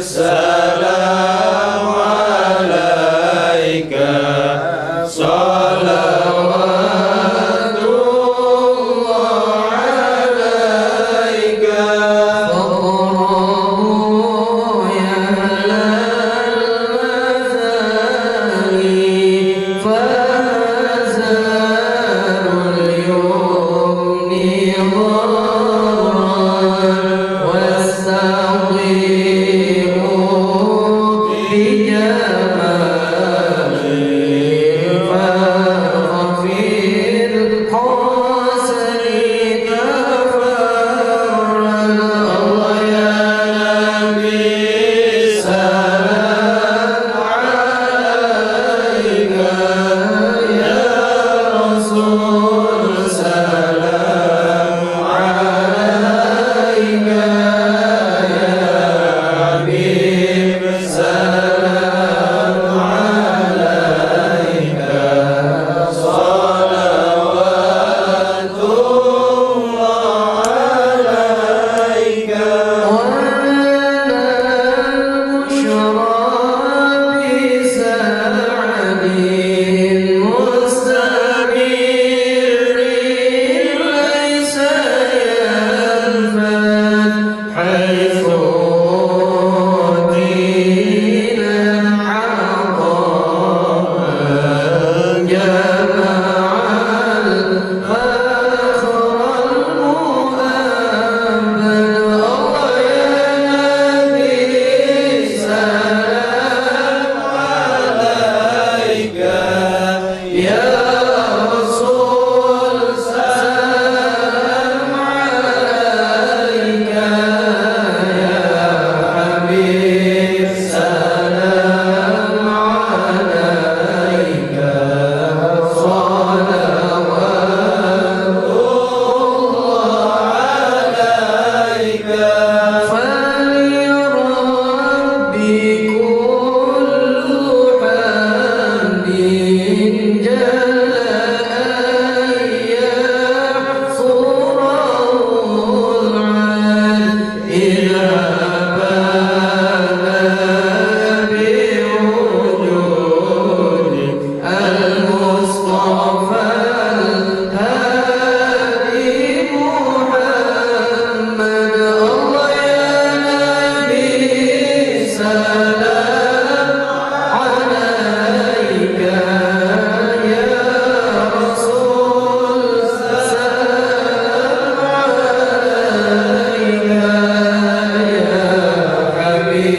سلام عليك صلوات والساقي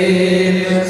مرحبا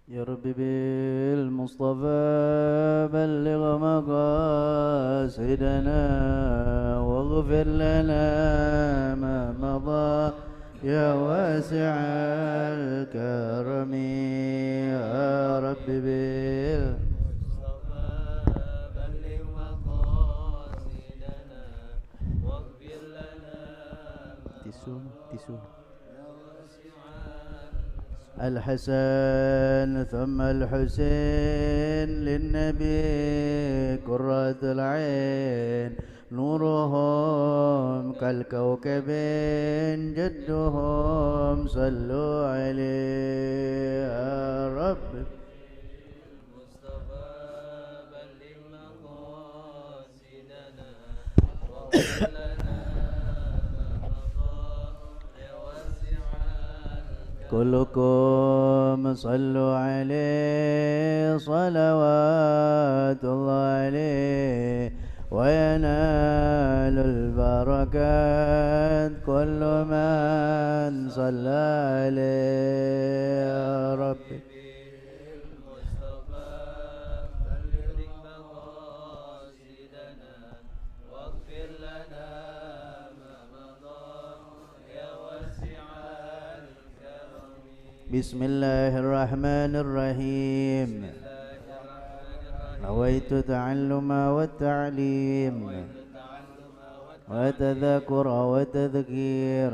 يا رب بالمصطفى بلغ مقاصدنا واغفر لنا ما مضى يا واسع الكرم يا رب tisu الحسن ثم الحسين للنبي قرة العين نورهم كالكوكب جدهم صلوا عليه يا رب كلكم صلوا عليه صلوات الله عليه وينال البركات كل من صلى عليه يا ربي بسم الله الرحمن الرحيم نويت تعلم والتعليم وتذكر وتذكير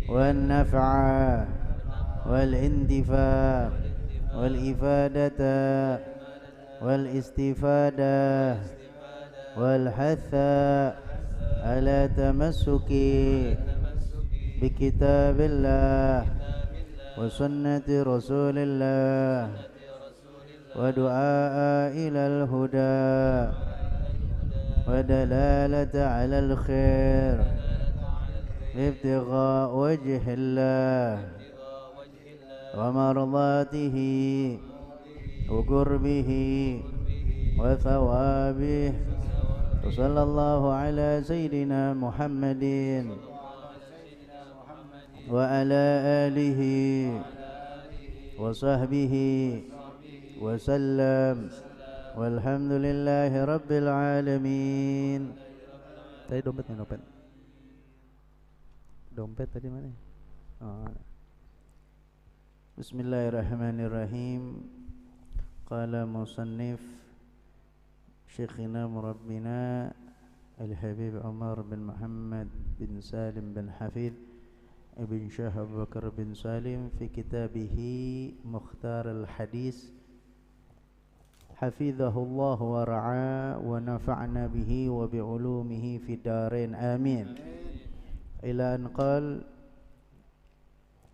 والنفع والانتفاع والإفادة والاستفادة والحث على تمسك بكتاب الله وسنة رسول الله ودعاء إلى الهدى ودلالة على الخير ابتغاء وجه الله ومرضاته وقربه وثوابه وصلى الله على سيدنا محمد وعلى آله وصحبه وسلم والحمد لله رب العالمين. Tadi dompet tadi mana? Bismillahirrahmanirrahim. Qala musannif Syekhina Murabbina Al-Habib Umar bin Muhammad bin Salim bin Hafidh Ibn Syah Abu Bakar bin Salim fi kitabihi Mukhtar al-Hadis hafizahullah wa ra'a wa nafa'na bihi wa bi'ulumihi fi darain amin ila an qal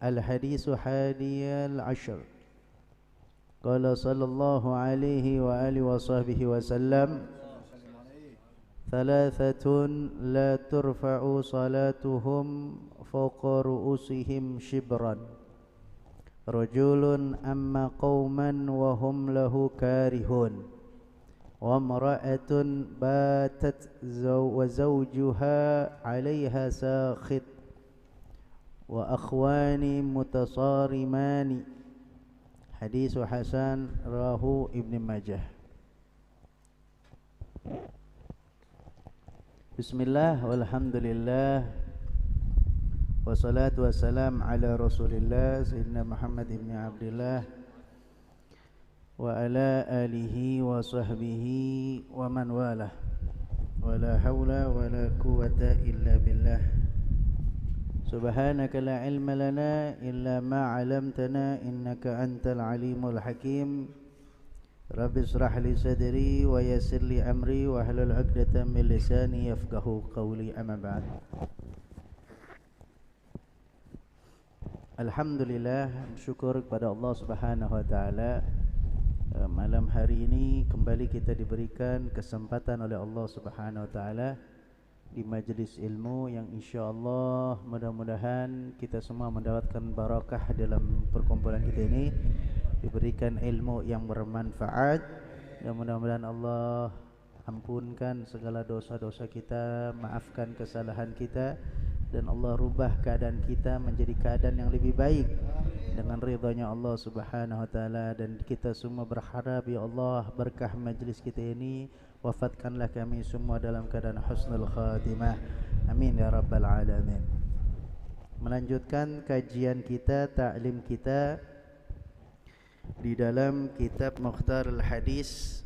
al-hadisu hadiyal ashar qala sallallahu alaihi wa alihi wa sahbihi wa sallam thalathatun la turfa'u salatuhum fawqa ru'usihim shibran rajulun amma qauman wa hum lahu karihun wa imra'atun batat wa zawjuha 'alayha sakhit wa akhwani mutasarimani. Hadis hasan rawahu Ibnu Majah. Bismillah walhamdulillah wassalatu wassalam ala rasulillah sayyidina Muhammad ibn Abdullah wa ala alihi wa sahbihi wa man walah wa la hawla wa la quwwata illa billah subhanaka la ilma lana illa ma 'allamtana innaka antal alimul hakim. Rabbi israh li sadri wa yassir li amri wa hlul 'uqdatam min lisani yafqahu qawli amma ba'd. Alhamdulillah, bersyukur kepada Allah Subhanahu wa taala. Malam hari ini kembali kita diberikan kesempatan oleh Allah Subhanahu wa taala di majlis ilmu yang insyaallah mudah-mudahan kita semua mendapatkan barakah dalam perkumpulan kita ini, diberikan ilmu yang bermanfaat dan mudah-mudahan Allah ampunkan segala dosa-dosa kita, maafkan kesalahan kita dan Allah rubah keadaan kita menjadi keadaan yang lebih baik dengan ridhanya Allah Subhanahu wa taala. Dan kita semua berharap ya Allah berkah majlis kita ini wafatkanlah kami semua dalam keadaan husnul khatimah. Amin ya rabbal alamin. Melanjutkan kajian kita, ta'lim kita di dalam kitab Mukhtarul Hadis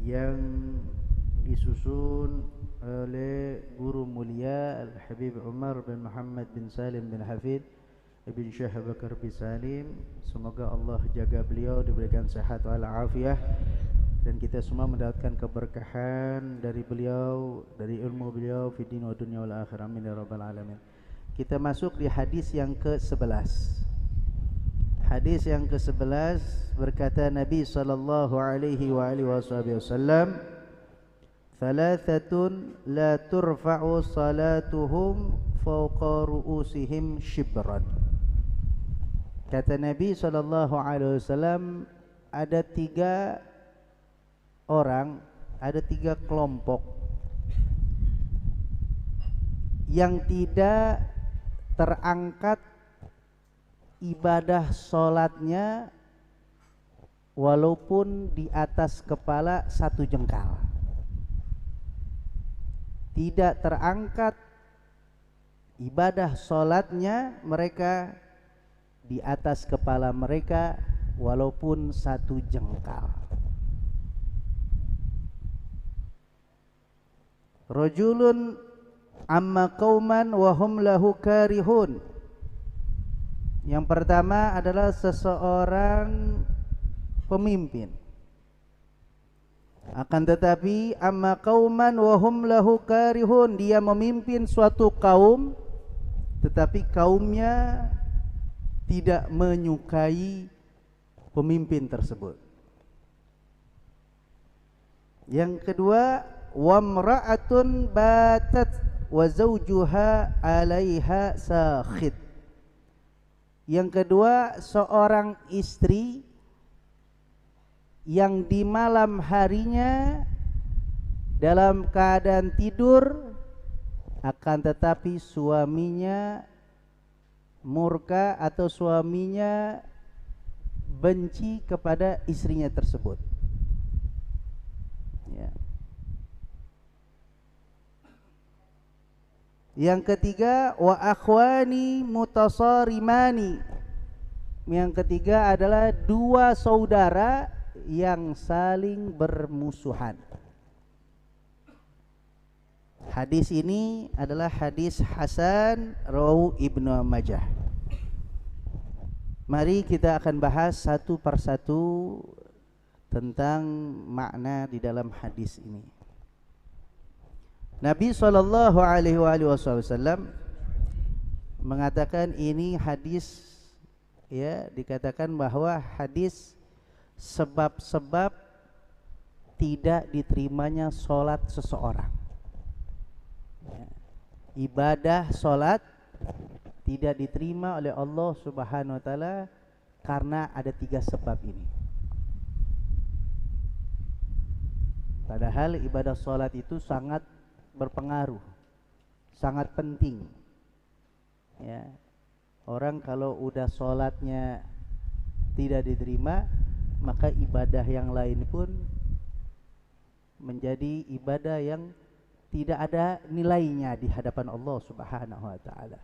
yang disusun oleh guru mulia Al-Habib Umar bin Muhammad bin Salim bin Hafid bin Syekh Bakar bin Salim. Semoga Allah jaga beliau, diberikan sehat wal afiah, dan kita semua mendapatkan keberkahan dari beliau, dari ilmu beliau fi din wa dunya wal akhirah. Amin ya rabbal alamin. Kita masuk di hadis yang ke-11. Hadis yang ke-11 berkata Nabi sallallahu alaihi wa alihi wasallam, "Thalathatun la turfa'u salatuhum fawqa ru'usihim shibran." Kata Nabi sallallahu alaihi wasallam, ada 3 orang, ada 3 kelompok yang tidak terangkat ibadah solatnya walaupun di atas kepala 1 jengkal. Tidak terangkat ibadah solatnya mereka di atas kepala mereka walaupun 1 jengkal. Rajulun amma qauman wa hum lahu karihun. Yang pertama adalah seseorang pemimpin. Akan tetapi amma qauman wa hum lahu karihun, dia memimpin suatu kaum tetapi kaumnya tidak menyukai pemimpin tersebut. Yang kedua, wamra'atun batat wa zawjuha 'alaiha sakhit. Yang kedua, seorang istri yang di malam harinya dalam keadaan tidur, akan tetapi suaminya murka atau suaminya benci kepada istrinya tersebut. Ya. Yang ketiga, wa akhwani mutasarimani. Yang ketiga adalah 2 saudara yang saling bermusuhan. Hadis ini adalah hadis hasan rawahu Ibnu Majah. Mari kita akan bahas satu persatu tentang makna di dalam hadis ini. Nabi sallallahu alaihi wasallam mengatakan ini hadis, ya, dikatakan bahwa hadis sebab-sebab tidak diterimanya solat seseorang. Ya. Ibadah solat tidak diterima oleh Allah Subhanahu wa taala karena ada 3 sebab ini. Padahal ibadah solat itu sangat berpengaruh, sangat penting. Ya. Orang kalau udah solatnya tidak diterima, maka ibadah yang lain pun menjadi ibadah yang tidak ada nilainya di hadapan Allah Subhanahu wa taala.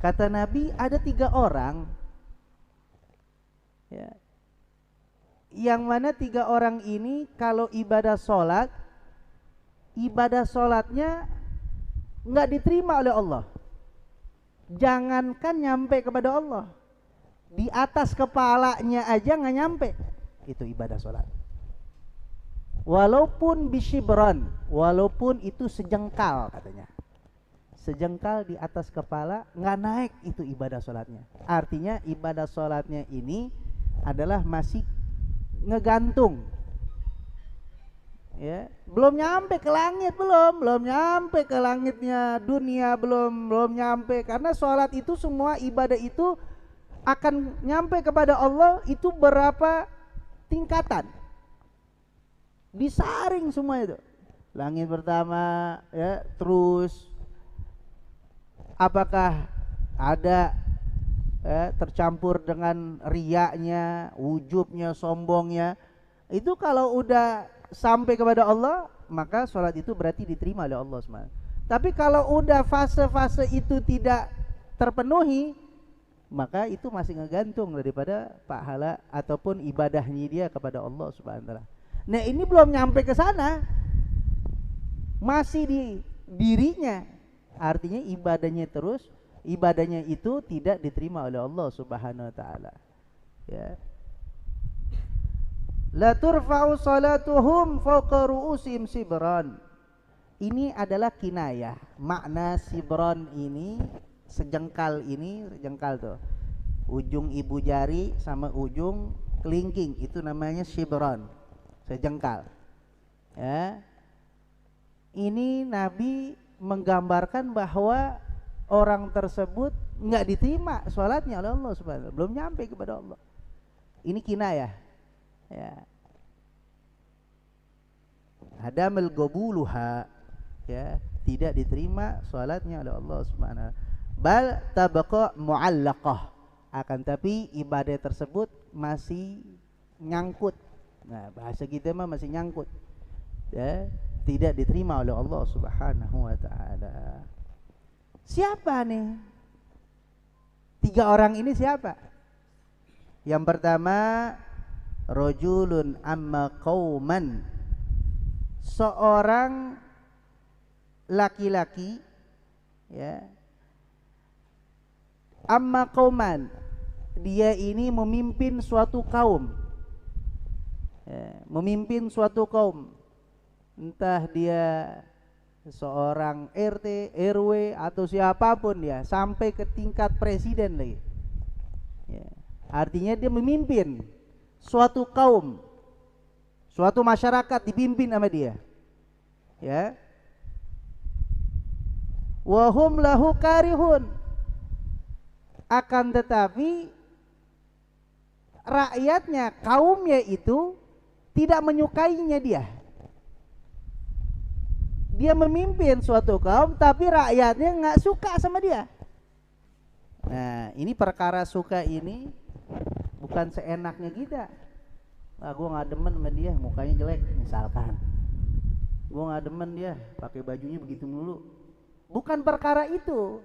Kata Nabi, ada 3 orang, ya, yang mana 3 orang ini kalau ibadah solatnya nggak diterima oleh Allah. Jangankan nyampe kepada Allah, di atas kepalanya aja nggak nyampe itu ibadah solat. Walaupun bisyibran, walaupun itu sejengkal, katanya sejengkal di atas kepala, nggak naik itu ibadah solatnya. Artinya ibadah solatnya ini adalah masih ngegantung, ya, belum nyampe ke langit, belum nyampe ke langitnya dunia, belum nyampe. Karena sholat itu, semua ibadah itu akan nyampe kepada Allah itu berapa tingkatan, disaring semua itu. Langit pertama, ya, terus apakah ada tercampur dengan riyaknya, ujubnya, sombongnya. Itu kalau udah sampai kepada Allah, maka sholat itu berarti diterima oleh Allah SWT. Tapi kalau udah fase-fase itu tidak terpenuhi, maka itu masih ngegantung daripada pahala ataupun ibadahnya dia kepada Allah SWT. Nah, ini belum nyampe ke sana, masih di dirinya, artinya ibadahnya terus, ibadahnya itu tidak diterima oleh Allah Subhanahu wa taala. Ya. La turfa'u salatuhum fawqa ru'usim sibran. Ini adalah kinayah. Makna sibran ini, sejengkal ini, jengkal tuh. Ujung ibu jari sama ujung kelingking itu namanya sibran. Sejengkal. Ya. Ini Nabi menggambarkan bahwa orang tersebut enggak diterima salatnya oleh Allah Subhanahu wa taala, belum nyampe kepada Allah. Ini kinayah. Ya. Hadamul qabuluha, ya, tidak diterima salatnya oleh Allah Subhanahu wa taala. Bal tabqa muallaqah, akan tapi ibadah tersebut masih nyangkut. Nah, bahasa kita mah masih nyangkut. Ya, tidak diterima oleh Allah Subhanahu wa taala. Siapa nih? 3 orang ini siapa? Yang pertama, rajulun amma qauman, seorang laki-laki, ya, amma qauman, dia ini memimpin suatu kaum, ya, memimpin suatu kaum, entah dia seorang RT, RW atau siapapun ya, sampai ke tingkat presiden lagi, ya. Artinya dia memimpin suatu kaum, suatu masyarakat dipimpin sama dia, ya. Wahum lahu karihun, akan tetapi rakyatnya, kaumnya itu tidak menyukainya dia. Dia memimpin suatu kaum tapi rakyatnya nggak suka sama dia. Nah, ini perkara suka ini bukan seenaknya kita. Gue nggak demen sama dia, mukanya jelek misalkan. Gue nggak demen dia, pakai bajunya begitu mulu. Bukan perkara itu.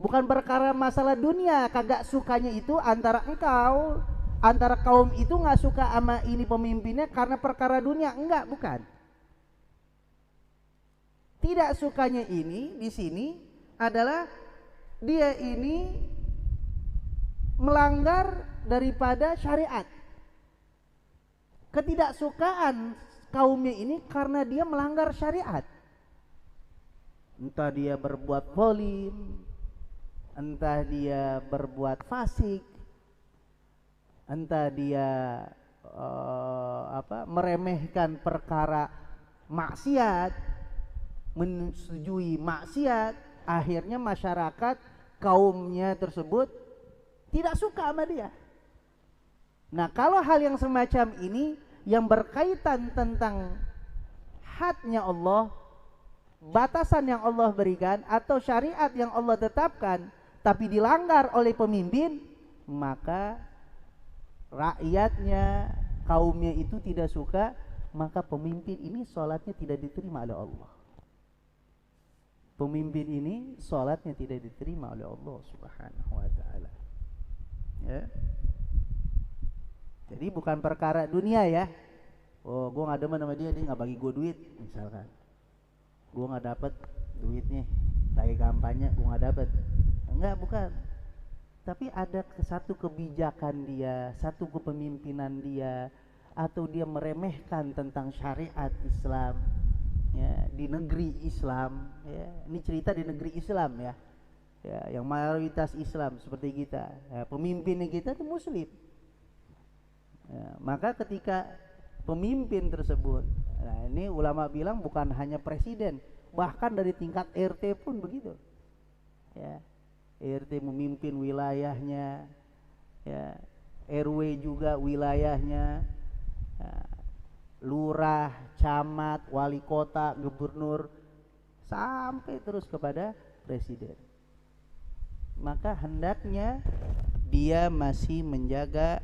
Bukan perkara masalah dunia. Kagak sukanya itu antara engkau, antara kaum itu nggak suka sama ini pemimpinnya karena perkara dunia. Enggak, bukan. Tidak sukanya ini di sini adalah dia ini melanggar daripada syariat. Ketidaksukaan kaumnya ini karena dia melanggar syariat. Entah dia berbuat zalim, entah dia berbuat fasik, entah dia meremehkan perkara maksiat, menyetujui maksiat, akhirnya masyarakat kaumnya tersebut tidak suka sama dia. Nah, kalau hal yang semacam ini yang berkaitan tentang hadnya Allah, batasan yang Allah berikan atau syariat yang Allah tetapkan tapi dilanggar oleh pemimpin, maka rakyatnya, kaumnya itu tidak suka, maka pemimpin ini sholatnya tidak diterima oleh Allah. Pemimpin ini sholatnya tidak diterima oleh Allah Subhanahu wa taala. Ya. Jadi bukan perkara dunia ya. Oh, gue nggak demen sama dia nggak bagi gue duit misalkan. Gue nggak dapet duitnya, lagi kampanye gue nggak dapet. Enggak, bukan. Tapi ada satu kebijakan dia, satu kepemimpinan dia, atau dia meremehkan tentang syariat Islam. Ya, di negeri Islam, ya, ini cerita di negeri Islam ya, ya, yang mayoritas Islam seperti kita, ya, pemimpinnya kita itu Muslim, ya, maka ketika pemimpin tersebut, nah ini ulama bilang bukan hanya presiden, bahkan dari tingkat RT pun begitu, ya, RT memimpin wilayahnya, ya, RW juga wilayahnya, ya, lurah, camat, wali kota, gubernur, sampai terus kepada presiden. Maka hendaknya dia masih menjaga,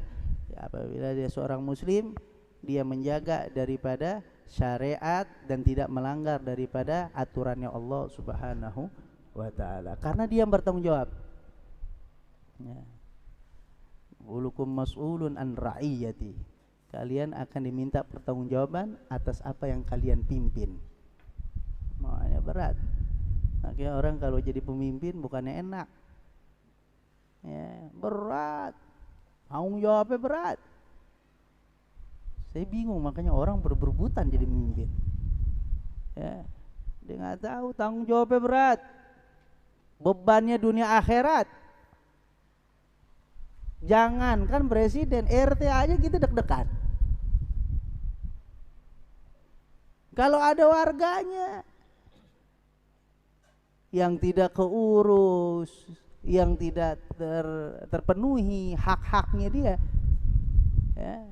apabila dia seorang muslim, dia menjaga daripada syariat dan tidak melanggar daripada aturannya Allah Subhanahu wa ta'ala, karena dia bertanggung jawab. Ya. Ulukum mas'ulun an ra'iyati, kalian akan diminta pertanggungjawaban atas apa yang kalian pimpin. Makanya berat. Makanya orang kalau jadi pemimpin bukannya enak, ya, berat, tanggung jawabnya berat. Saya bingung, makanya orang berebutan jadi pemimpin. Ya, dia nggak tahu tanggung jawabnya berat, bebannya dunia akhirat. Jangankan presiden, RT aja gitu deg-degan. Kalau ada warganya yang tidak keurus, yang tidak terpenuhi hak-haknya dia, ya,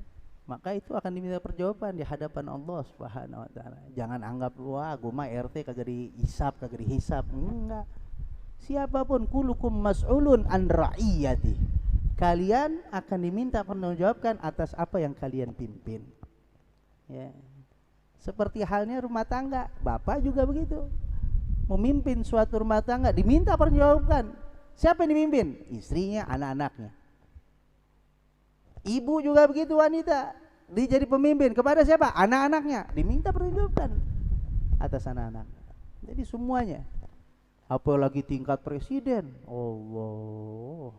maka itu akan diminta perjawaban di hadapan Allah Subhanahu wa ta'ala. Jangan anggap wah gue mah RT kagak dihisab, kagak dihisab. Enggak. Siapapun, kulukum mas'ulun an ra'iyati, kalian akan diminta pertanggungjawabkan atas apa yang kalian pimpin. Ya. Seperti halnya rumah tangga, bapak juga begitu. Memimpin suatu rumah tangga diminta pertanggungjawabkan. Siapa yang dipimpin? Istrinya, anak-anaknya. Ibu juga begitu, wanita dia jadi pemimpin kepada siapa? Anak-anaknya, diminta pertanggungjawabkan atas anak-anak. Jadi semuanya. Apalagi tingkat presiden, Allah,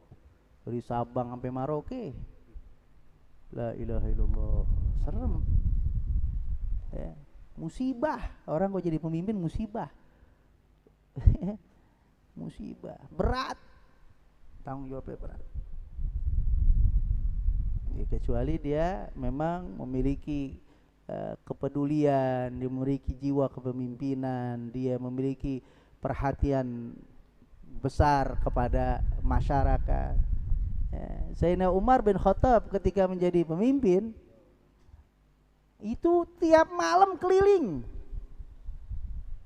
dari Sabang sampai Merauke, la ilaha illallah, serem. Ya. Musibah, orang kok jadi pemimpin musibah. Musibah, berat, tanggung jawabnya berat. Ya, kecuali dia memang memiliki kepedulian, dia memiliki jiwa kepemimpinan, dia memiliki perhatian besar kepada masyarakat. Ya, Sayyidina Umar bin Khattab ketika menjadi pemimpin itu tiap malam keliling,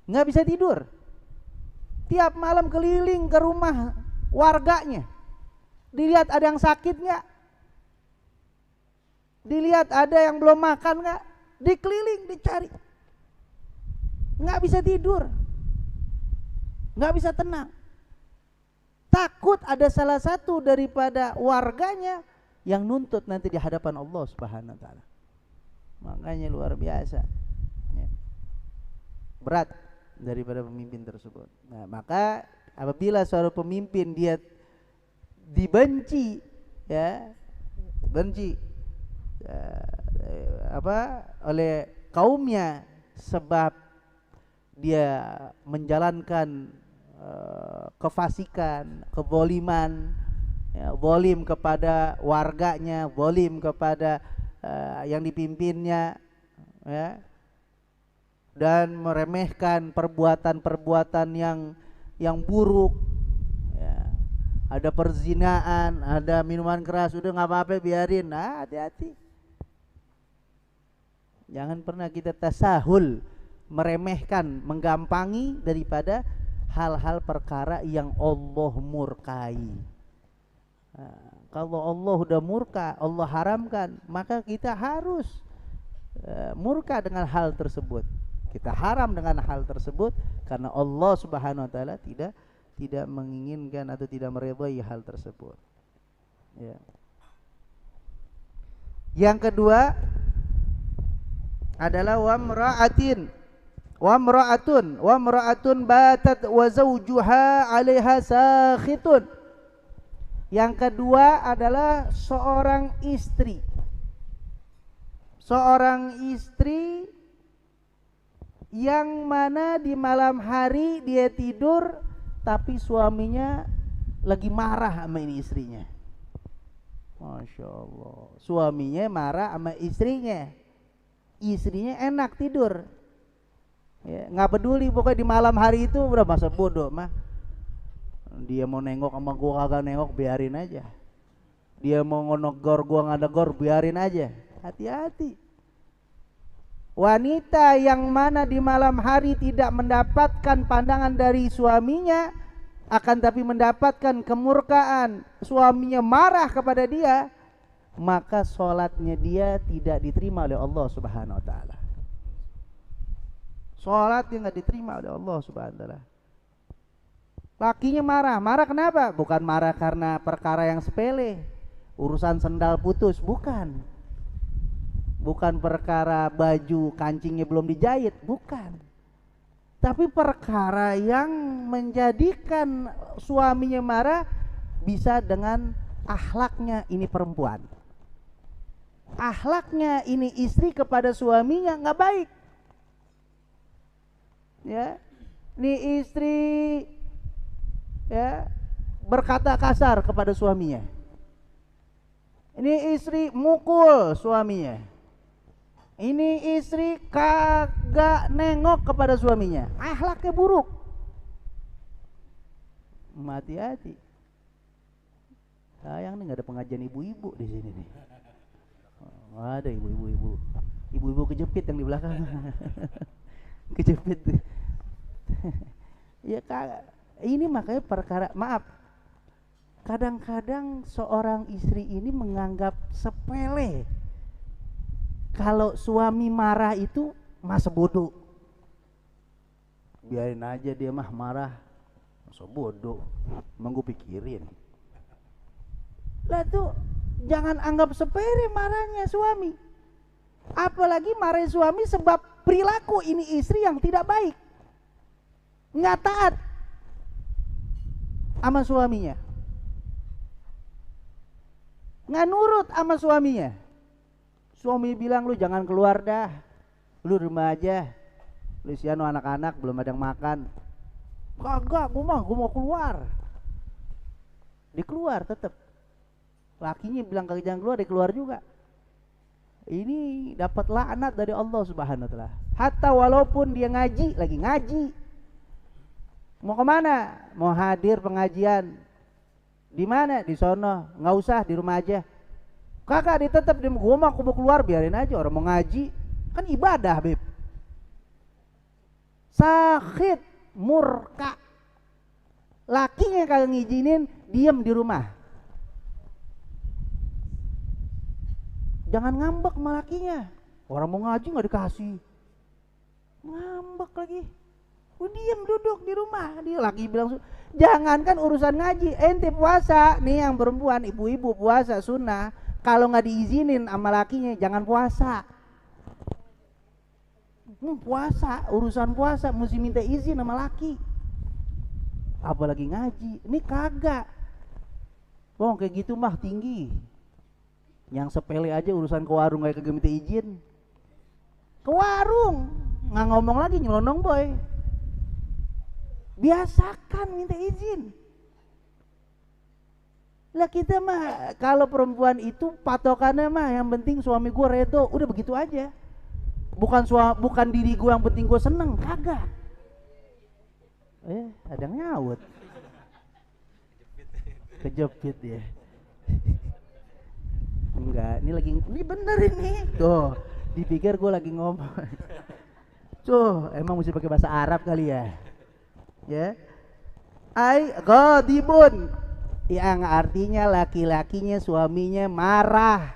nggak bisa tidur. Tiap malam keliling ke rumah warganya, dilihat ada yang sakit nggak, dilihat ada yang belum makan nggak, dikeliling dicari, nggak bisa tidur, nggak bisa tenang, takut ada salah satu daripada warganya yang nuntut nanti di hadapan Allah Subhanahu wa ta'ala. Makanya luar biasa, ya, berat daripada pemimpin tersebut. Nah, maka apabila seorang pemimpin dia dibenci, ya, benci oleh kaumnya sebab dia menjalankan kefasikan, kezaliman, ya, zalim kepada warganya, zalim kepada yang dipimpinnya, ya, dan meremehkan perbuatan-perbuatan yang buruk, ya. Ada perzinaan, ada minuman keras, udah nggak apa-apa biarin. Nah, hati-hati, jangan pernah kita tasahul, meremehkan, menggampangi daripada hal-hal perkara yang Allah murkai. Nah, kalau Allah udah murka, Allah haramkan, maka kita harus murka dengan hal tersebut. Kita haram dengan hal tersebut karena Allah Subhanahu wa ta'ala tidak menginginkan atau tidak meridhai hal tersebut. Ya. Yang kedua adalah wa mra'atun batat wa zawjuha 'alaiha sakhitun. Yang kedua adalah seorang istri. Seorang istri yang mana di malam hari dia tidur tapi suaminya lagi marah sama ini istrinya. Masya Allah, suaminya marah sama istrinya, istrinya enak tidur, ya, nggak peduli, pokoknya di malam hari itu udah masa bodoh mah. Dia mau nengok sama gua kagak nengok, biarin aja. Dia mau negor gua nggak negor, biarin aja. Hati-hati. Wanita yang mana di malam hari tidak mendapatkan pandangan dari suaminya akan tapi mendapatkan kemurkaan, suaminya marah kepada dia, maka sholatnya dia tidak diterima oleh Allah Subhanahu wa taala. Sholatnya nggak diterima oleh Allah Subhanahu wa taala. Lakinya marah kenapa? Bukan marah karena perkara yang sepele, urusan sendal putus, bukan perkara baju kancingnya belum dijahit, bukan. Tapi perkara yang menjadikan suaminya marah bisa dengan akhlaknya ini perempuan. Akhlaknya ini istri kepada suaminya nggak baik. Ya, ini istri ya berkata kasar kepada suaminya. Ini istri mukul suaminya. Ini istri kagak nengok kepada suaminya, akhlaknya buruk. Hati-hati. Sayang nih nggak ada pengajian ibu-ibu di sini nih. Nggak ada ibu-ibu kejepit yang di belakang. Kejepit. Ya kak, ini makanya perkara, maaf. Kadang-kadang seorang istri ini menganggap sepele kalau suami marah itu masa bodoh. Biarin aja dia mah marah, masa bodoh, emang gue pikirin. Lah tuh jangan anggap sepele marahnya suami. Apalagi marah suami sebab perilaku ini istri yang tidak baik, nggak taat sama suaminya, nggak nurut sama suaminya. Suami bilang lu jangan keluar dah, lu di rumah aja, lu siano anak-anak belum ada yang makan. Kagak, gue mau keluar. Dia keluar tetap. Lakinya bilang kagak jangan keluar, dia keluar juga. Ini dapat laknat dari Allah Subhanahu wa taala. Hatta walaupun dia lagi ngaji. Mau kemana? Mau hadir pengajian. Di mana? Di sono. Nggak usah, di rumah aja. Kakak dia tetap, dia gua mau keluar, biarin aja, orang mau ngaji kan ibadah, beb. Sakit, murka. Lakinya kagak ngizinin, diam di rumah. Jangan ngambek sama lakinya. Orang mau ngaji nggak dikasih, ngambek lagi. Diam duduk di rumah. Dia laki bilang, jangankan urusan ngaji, ente puasa nih yang perempuan, ibu-ibu puasa sunnah. Kalau nggak diizinin sama lakinya jangan puasa. Puasa, urusan puasa mesti minta izin sama laki. Apalagi ngaji, ini kagak. Oh kayak gitu mah tinggi. Yang sepele aja urusan ke warung kayak kagak minta izin. Ke warung nggak ngomong lagi, nyelonong boy. Biasakan minta izin. Lah kita mah kalau perempuan itu patokannya mah yang penting suami gue redo, udah begitu aja. Bukan diri gue yang penting gue seneng, kagak. Ada yang nyaut. Kejepit ya. Enggak, ini bener ini. Tuh, dipikir gue lagi ngomong. Tuh, emang mesti pakai bahasa Arab kali ya. Ya. Ai ghadibun, yang artinya laki-lakinya suaminya marah.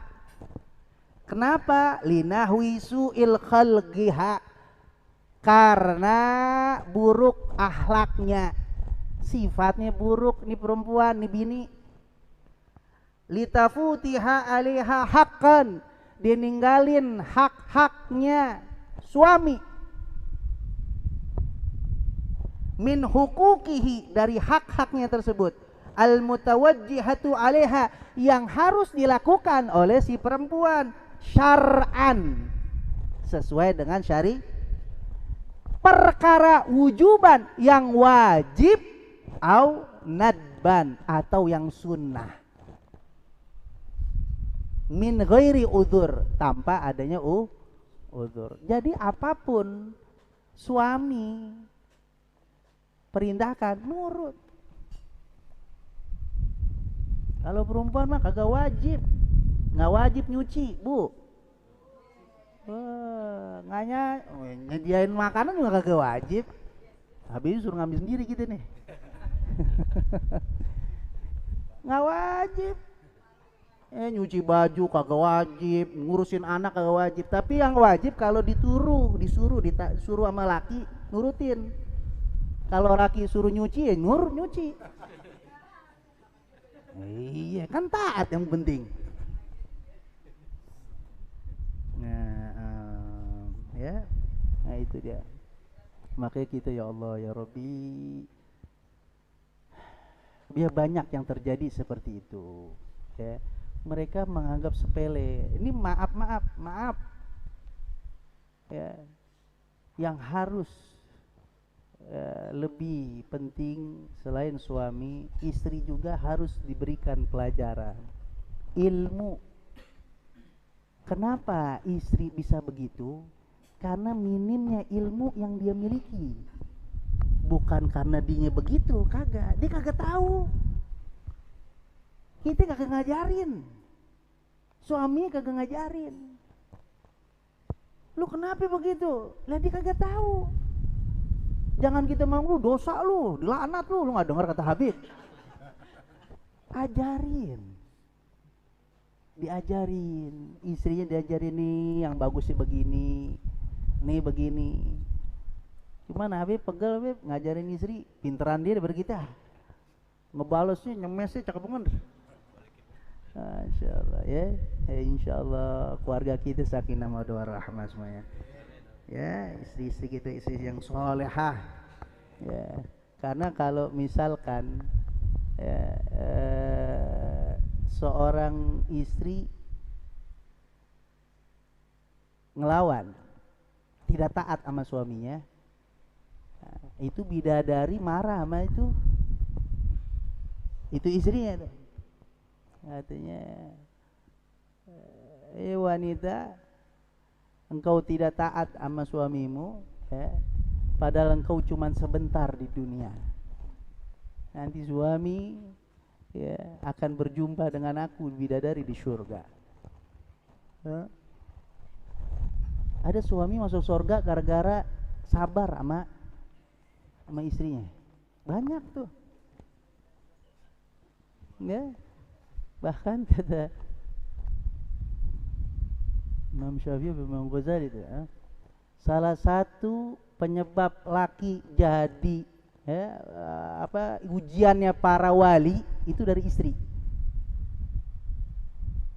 Kenapa? Linahwi su'il khalqiha, karena buruk akhlaknya, sifatnya buruk nih perempuan, nih bini. Litafutiha alaiha haqqan, dia ninggalin hak-haknya suami. Min hukukihi, dari hak-haknya tersebut. Al mutawajjihatu alaiha, yang harus dilakukan oleh si perempuan syar'an, sesuai dengan syari. Perkara wujuban, yang wajib, au nadban, atau yang sunnah. Min ghairi udzur, tanpa adanya udzur. Jadi apapun suami perintahkan, nurut. Kalau perempuan mah kagak wajib, nggak wajib nyuci, bu. Nyediain makanan juga kagak wajib. Habis suruh ngambil sendiri gitu nih. Nggak wajib. Nyuci baju kagak wajib, ngurusin anak kagak wajib. Tapi yang wajib kalau disuruh sama laki nurutin. Kalau laki suruh nyuci ya nyuci. Iya kan taat yang penting. Nah itu dia. Makanya kita ya Allah ya Rabbi, biar banyak yang terjadi seperti itu ya. Mereka menganggap sepele. Ini maaf ya. Yang harus lebih penting selain suami, istri juga harus diberikan pelajaran ilmu. Kenapa istri bisa begitu? Karena minimnya ilmu yang dia miliki. Bukan karena dia begitu, kagak. Dia kagak tahu. Kita kagak ngajarin. Suami kagak ngajarin. Lu kenapa begitu? Lah dia kagak tahu. Jangan kita mau lu dosa lu, dilaknat lu nggak dengar kata Habib. Ajarin. Diajarin, istrinya diajarin nih yang bagusnya begini. Nih begini. Cuman Habib pegel Habib ngajarin istri, pinteran dia daripada kita. Ngebalesnya nyemesnya cakep banget. Insyaallah ya. Insyaallah keluarga kita sakinah mawaddah warahmah semuanya. Ya, istri-istri kita istri yang solehah. Ya, karena kalau misalkan seorang istri ngelawan, tidak taat sama suaminya, itu bidadari marah sama itu istrinya tuh. Artinya wanita, engkau tidak taat sama suamimu ya, padahal engkau cuman sebentar di dunia. Nanti suami ya akan berjumpa dengan aku bidadari di surga. Ya. Ada suami masuk surga gara-gara sabar sama istrinya. Banyak tuh. Ya. Bahkan kata Imam Syafi'i dan Imam Ghazali itu salah satu penyebab laki jadi ujiannya para wali itu dari istri.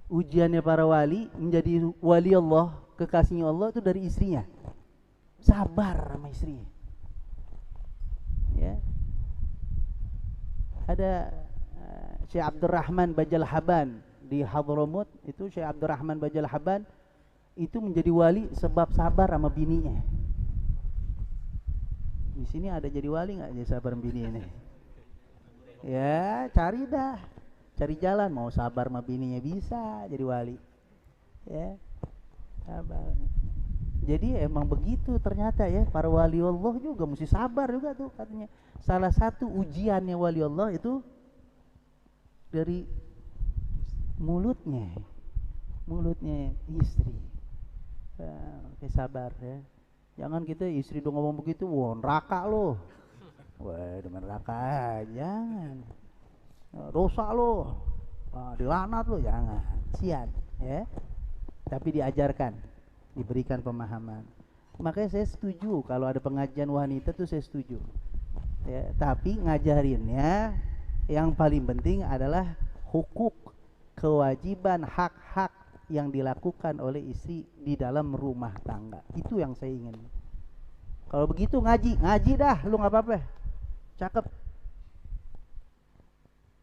Ujiannya para wali menjadi wali Allah, kekasihnya Allah itu dari istrinya. Sabar sama istrinya. Ya. Ada Syekh Abdurrahman Bajal Haban di Hadramut, itu Syekh Abdurrahman Bajal Haban itu menjadi wali sebab sabar sama bininya. Di sini ada jadi wali nggak jadi sabar sama bini ini? Ya cari jalan, mau sabar sama bininya bisa jadi wali. Ya, sabar. Jadi emang begitu ternyata ya, para wali Allah juga mesti sabar juga tuh katanya. Salah satu ujiannya wali Allah itu dari mulutnya istri. Sabar ya. Jangan kita istri dong ngomong begitu, wah neraka lo. Wah demen neraka, jangan. Dosa lo, dilaknat lo, jangan. Sian ya. Tapi diajarkan, diberikan pemahaman. Makanya saya setuju kalau ada pengajian wanita tuh saya setuju. Ya, tapi ngajarinnya yang paling penting adalah hukuk, kewajiban, hak-hak yang dilakukan oleh istri di dalam rumah tangga. Itu yang saya ingin. Kalau begitu ngaji dah, lu nggak apa-apa, cakep.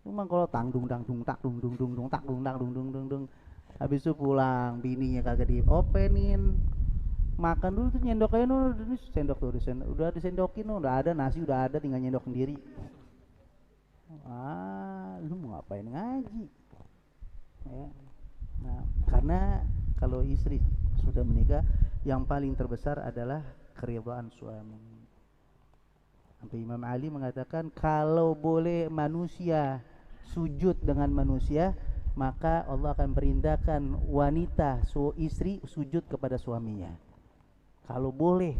Cuma kalau tangdung tak dung dung, habis itu pulang bininya kagak diopenin, makan dulu tuh nyendok aja dulu, sendok tuh udah disendokin, udah ada nasi, udah ada, tinggal nyendok sendiri. Lu mau ngapain ngaji? Ya. Nah, karena kalau istri sudah menikah, yang paling terbesar adalah keridhaan suami. Sampai Imam Ali mengatakan kalau boleh manusia sujud dengan manusia, maka Allah akan perintahkan wanita istri sujud kepada suaminya. Kalau boleh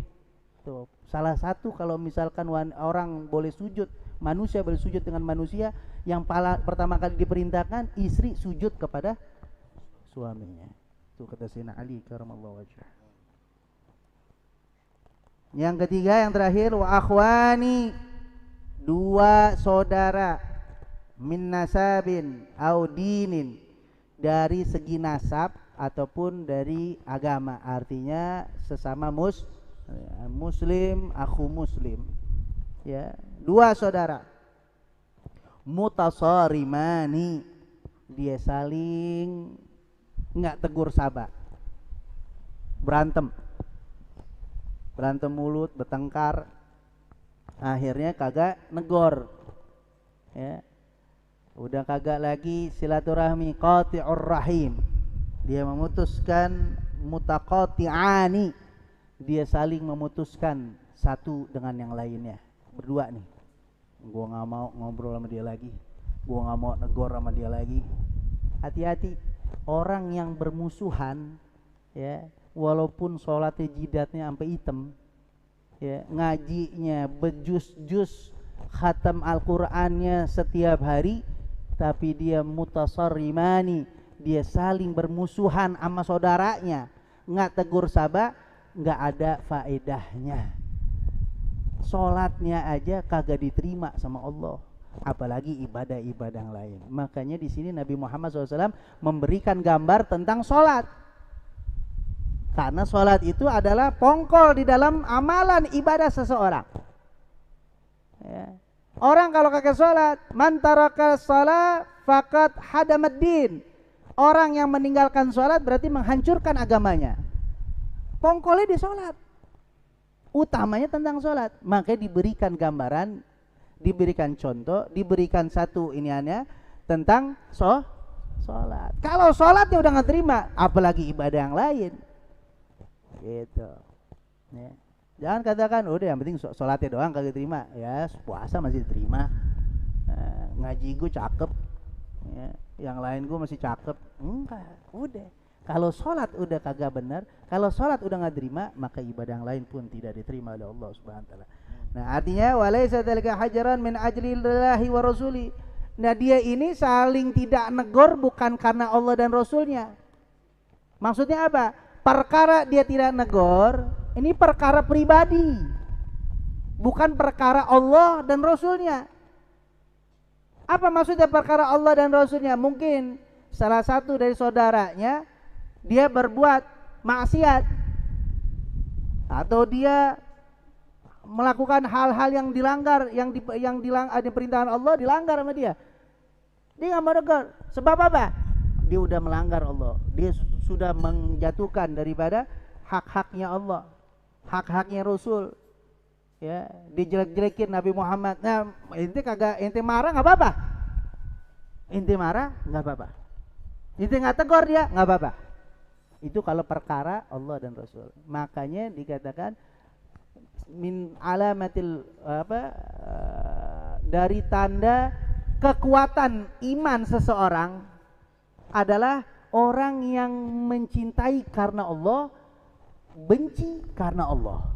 Itu salah satu kalau misalkan orang boleh sujud, manusia boleh sujud dengan manusia, yang pertama kali diperintahkan istri sujud kepada suaminya. Itu kata Sayyidina Ali karramallahu wajhah. Yang ketiga, yang terakhir, wa akhwani, dua saudara, min nasabin au dinin, dari segi nasab ataupun dari agama, artinya sesama muslim, akhu muslim, ya, dua saudara, mutasarimani, dia saling nggak tegur saba, berantem mulut, bertengkar, akhirnya kagak negor, ya, udah kagak lagi silaturahmi, qati'ur rahim, dia memutuskan, mutaqati'ani, dia saling memutuskan satu dengan yang lainnya, berdua nih, gua nggak mau ngobrol sama dia lagi, gua nggak mau negor sama dia lagi. Hati-hati orang yang bermusuhan, ya, walaupun sholatnya jidatnya sampai hitam, ya, ngajinya bejus-jus, khatam Al-Qur'annya setiap hari, tapi dia mutasarrimani, dia saling bermusuhan sama saudaranya, nggak tegur saba, nggak ada faedahnya. Sholatnya aja kagak diterima sama Allah, apalagi ibadah-ibadah yang lain. Makanya di sini Nabi Muhammad SAW memberikan gambar tentang sholat, karena sholat itu adalah pongkol di dalam amalan ibadah seseorang, ya. Orang kalau kagak sholat, man taraka shalah faqad hadamaddin, orang yang meninggalkan sholat berarti menghancurkan agamanya. Pongkolnya di sholat, utamanya tentang sholat. Makanya diberikan gambaran, diberikan contoh, diberikan satu iniannya tentang sholat. Kalau sholatnya udah nggak terima, apalagi ibadah yang lain, gitu, ya. Jangan katakan udah yang penting sholatnya doang kagak terima, ya puasa masih diterima, ngaji gue cakep, ya, yang lain gue masih cakep. Enggak, udah kalau sholat udah kagak benar, kalau sholat udah nggak terima, maka ibadah yang lain pun tidak diterima oleh Allah Subhanahu wa taala. Nah, artinya walaisa dzalika hajaran min ajlillahi wa rasuli. Nah, dia ini saling tidak negor bukan karena Allah dan Rasulnya. Maksudnya apa? Perkara dia tidak negor, ini perkara pribadi, bukan perkara Allah dan Rasulnya. Apa maksudnya perkara Allah dan Rasulnya? Mungkin salah satu dari saudaranya dia berbuat maksiat, atau dia melakukan hal-hal yang dilanggar, yang diperintahkan Allah dilanggar sama dia. Dia nggak mau negor. Sebab apa? Dia udah melanggar Allah. Dia sudah menjatuhkan daripada hak-haknya Allah, hak-haknya Rasul, ya, dijelek-jelekin Nabi Muhammad. Nah, ente marah nggak apa-apa, ente marah nggak apa-apa, ente nggak tegur dia nggak apa-apa. Itu kalau perkara Allah dan Rasul. Makanya dikatakan min alamatil dari tanda kekuatan iman seseorang adalah orang yang mencintai karena Allah, benci karena Allah.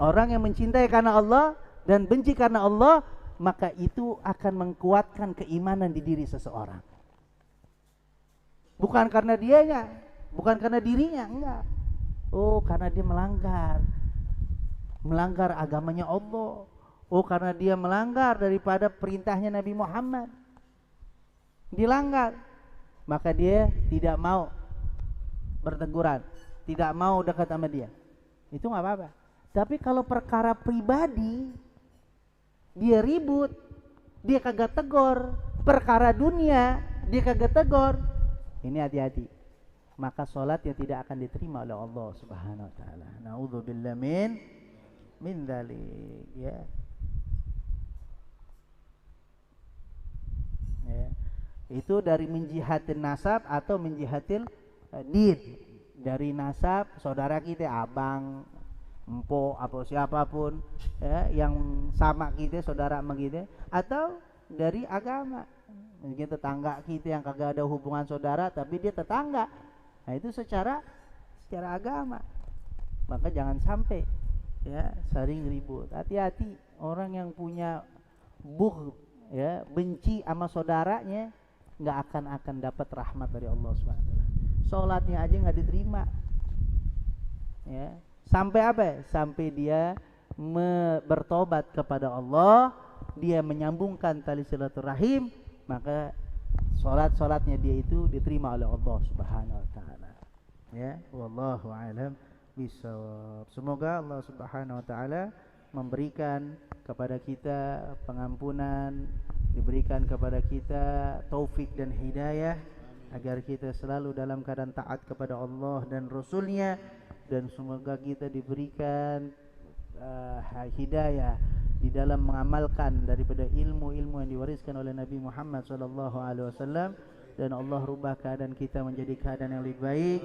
Orang yang mencintai karena Allah dan benci karena Allah, maka itu akan menguatkan keimanan di diri seseorang. Bukan karena dianya, bukan karena dirinya, enggak. Oh, karena dia melanggar agamanya Allah. Oh, karena dia melanggar daripada perintahnya Nabi Muhammad, dilanggar, maka dia tidak mau berteguran, tidak mau dekat sama dia. Itu nggak apa-apa. Tapi kalau perkara pribadi, dia ribut, dia kagak tegur, perkara dunia dia kagak tegur, ini hati-hati. Maka sholatnya tidak akan diterima oleh Allah Subhanahu wa taala. Na'udzubillah min dzalik, ya. Ya. Itu dari menjihatin nasab atau menjihatil din. Dari nasab saudara kita, abang, empo, apa siapapun, ya, yang sama kita, saudara sama kita, atau dari agama. Mungkin tetangga kita yang kagak ada hubungan saudara tapi dia tetangga. Nah, itu secara agama. maka jangan sampai ya saling ribut. Hati-hati orang yang punya bughd, ya, benci sama saudaranya, nggak akan dapat rahmat dari Allah Subhanahu wa taala. Salatnya aja nggak diterima. Ya, sampai apa? Sampai dia bertobat kepada Allah, dia menyambungkan tali silaturahim, maka salatnya dia itu diterima oleh Allah Subhanahu wa taala. Ya, wallahu a'lam bishawab. Semoga Allah Subhanahu wa taala memberikan kepada kita pengampunan, diberikan kepada kita taufik dan hidayah, agar kita selalu dalam keadaan taat kepada Allah dan Rasul-Nya, dan semoga kita diberikan hidayah di dalam mengamalkan daripada ilmu-ilmu yang diwariskan oleh Nabi Muhammad SAW, dan Allah rubah keadaan kita menjadi keadaan yang lebih baik,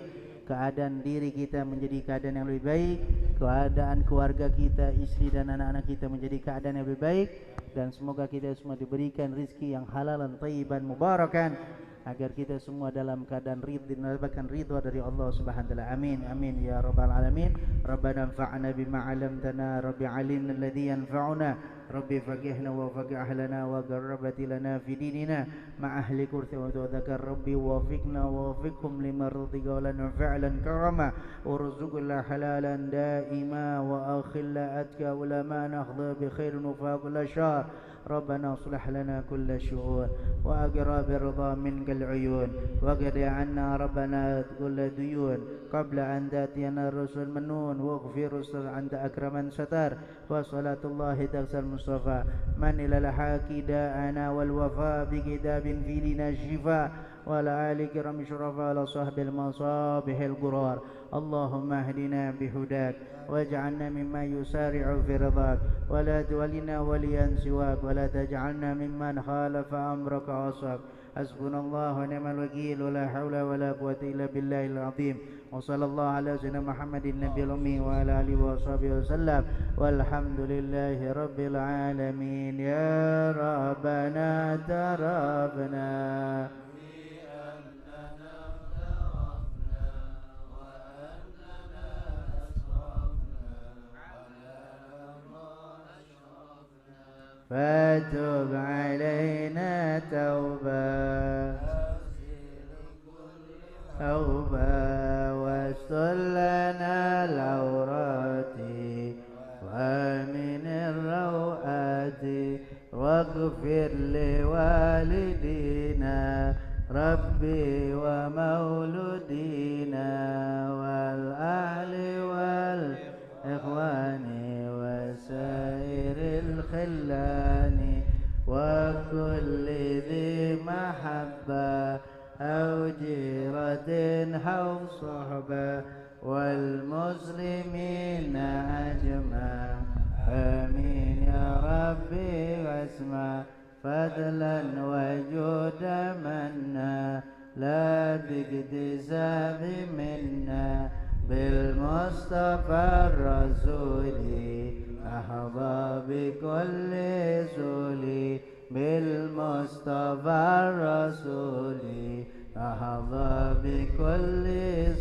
keadaan diri kita menjadi keadaan yang lebih baik, keadaan keluarga kita, istri dan anak-anak kita menjadi keadaan yang lebih baik, dan semoga kita semua diberikan rizki yang halal dan thayyiban mubarakan, agar kita semua dalam keadaan mendapatkan ridha dari Allah Subhanahu wa taala. Amin amin ya rabbal alamin. Rabbana anfa'na bima 'allamtana, rabbi 'allimna alladhi yanfa'una, rabbi faqihna wa faqih ahlana wa qarrabati lana fi dinina ma ahli kursi wa dzakar, rabbi wafiqna wa wafiqhum lima radika wa lana fa'lan karama urzuqna halalan daima wa akhilla atka ulama nahdha bi khairin wa faqla syar. ربنا اصلح لنا كل الشؤون وأقرب الرضا منك العيون وقد عنا ربنا كل ديون قبل أن تأتينا الرسل منون واغفر رسل أنت أكرم ستر وصلاة الله تغسى المصطفى من إلى الحق داءنا والوفاء بكتاب في لنا الشفاء وعلى آل كرام شرفاء على صحب المصابيح القرار. اللهم اهدنا بهداك واجعلنا مما يسارع في رضاك ولا تولنا وليا سواك ولا تجعلنا ممن خالف أمرك وعصاك. حسبنا الله ونعم الوكيل ولا حول ولا قوة إلا بالله العظيم. وصلى الله على سيدنا محمد النبي الأمي وعلى آله وصحبه وسلم والحمد لله رب العالمين. يا ربنا تربنا فتب علينا توبة واستر لنا العورات ومن الروآت واغفر لوالدينا ربي ومولودينا والأهل والإخوان وسائر الخلان وكل ذي محبة أو جيرة أو صحبة والمسلمين أجمع. آمين يا ربي واسمع فضلا وجودا منا لا باكتساب منا بالمصطفى الرسول أحظى بكل سولي بالمصطفى الرسول أحظى بكل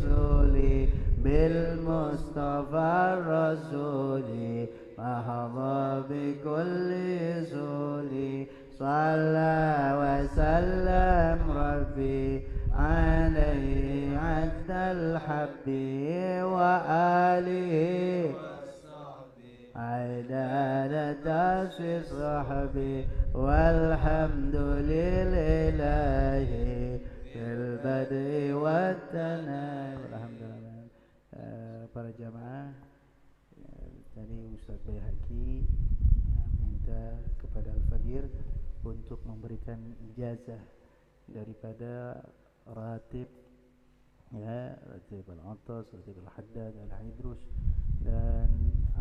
سولي بالمصطفى الرسول أحظى بكل سولي. صلى وسلم ربي عليه عد الحب وآله عدالة في صحبي والحمد لله في البدء والتنال. Alhamdulillah. Para jamaah, tadi Ustaz Baihaqi minta kepada Al-Fagir untuk memberikan ijazah daripada ratib, ya, ratib Al-Atas, ratib Al-Haddad, Al-Idrus, dan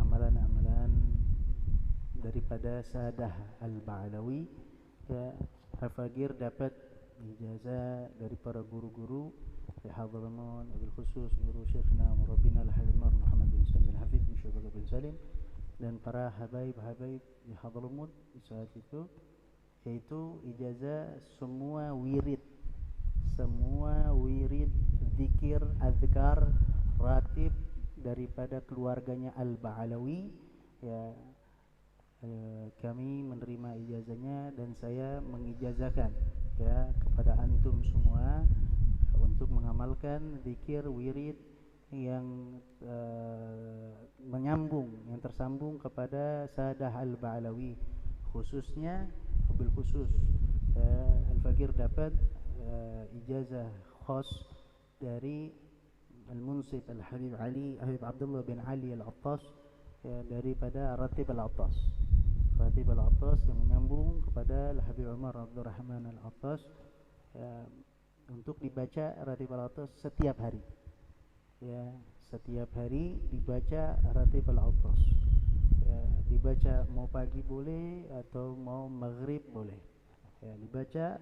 amalan-amalan daripada Sadah Al-Ba'alawi. Ya, Al-Fagir dapat ijazah dari para guru-guru di Hadramaut, wabil khusus guru Syekhna Murabbina Al-Halimar Muhammad bin Salim bin Hafidh bin Syabaka bin Salim, dan para habaib-habaib di Hadramaut di saat itu, yaitu ijazah semua wirid zikir, azkar, ratib daripada keluarganya Al-Ba'alawi, ya, kami menerima ijazahnya dan saya mengijazahkan ya kepada antum semua untuk mengamalkan zikir wirid yang menyambung, yang tersambung kepada Sadah Al-Ba'alawi, khususnya bil khusus Al-Fakir dapat ijazah khas dari Al-Munsib Al-Habib Ali Habib Abdullah bin Ali Al-Attas ya, daripada Ratib Al-Attas. Ratib Al-Attas yang menyambung kepada Al-Habib Umar Abdul Rahman Al-Attas ya, untuk dibaca Ratib Al-Attas setiap hari. Ya, setiap hari dibaca Ratib Al-Attas. Ya, dibaca mau pagi boleh atau mau maghrib boleh. Ya, dibaca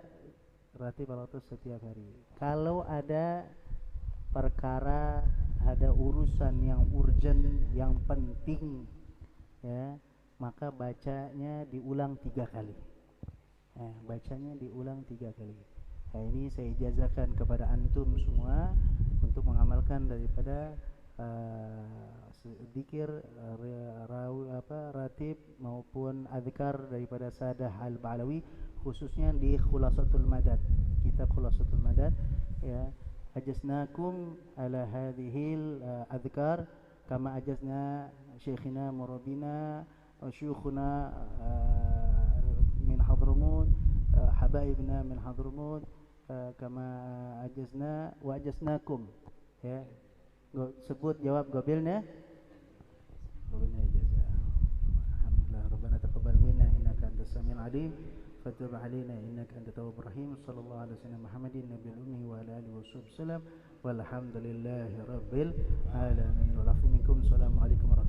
Ratib Al-Attas setiap hari. Kalau ada perkara, ada urusan yang urgent, yang penting ya, maka bacanya diulang 3 kali. Bacanya diulang 3 kali. Nah, ini saya ijazahkan kepada antum semua untuk mengamalkan daripada zikir ratib maupun azkar daripada Sadah Al-Ba'alawi, khususnya di Khulasatul Madad, kitab Khulasatul Madad ya. Ajasnakum ala hadhil azkar kama ajazna syekhina murabbina wa syuyukhuna min Hadramut, habaibna min Hadramut, kama ajazna wa ajasnakum ya. Sebut jawab gobilnya ijazah. Alhamdulillah rabbana taqabbal minna innaka antas samiul alim fatub alaina innaka antat tawwabur rahim. Sallallahu alaihi wasallam Muhammadin nabiyil ummi wa ala alihi wasallam walhamdulillahi rabbil alamin. Wa lafu minkum. Assalamualaikum warahmatullahi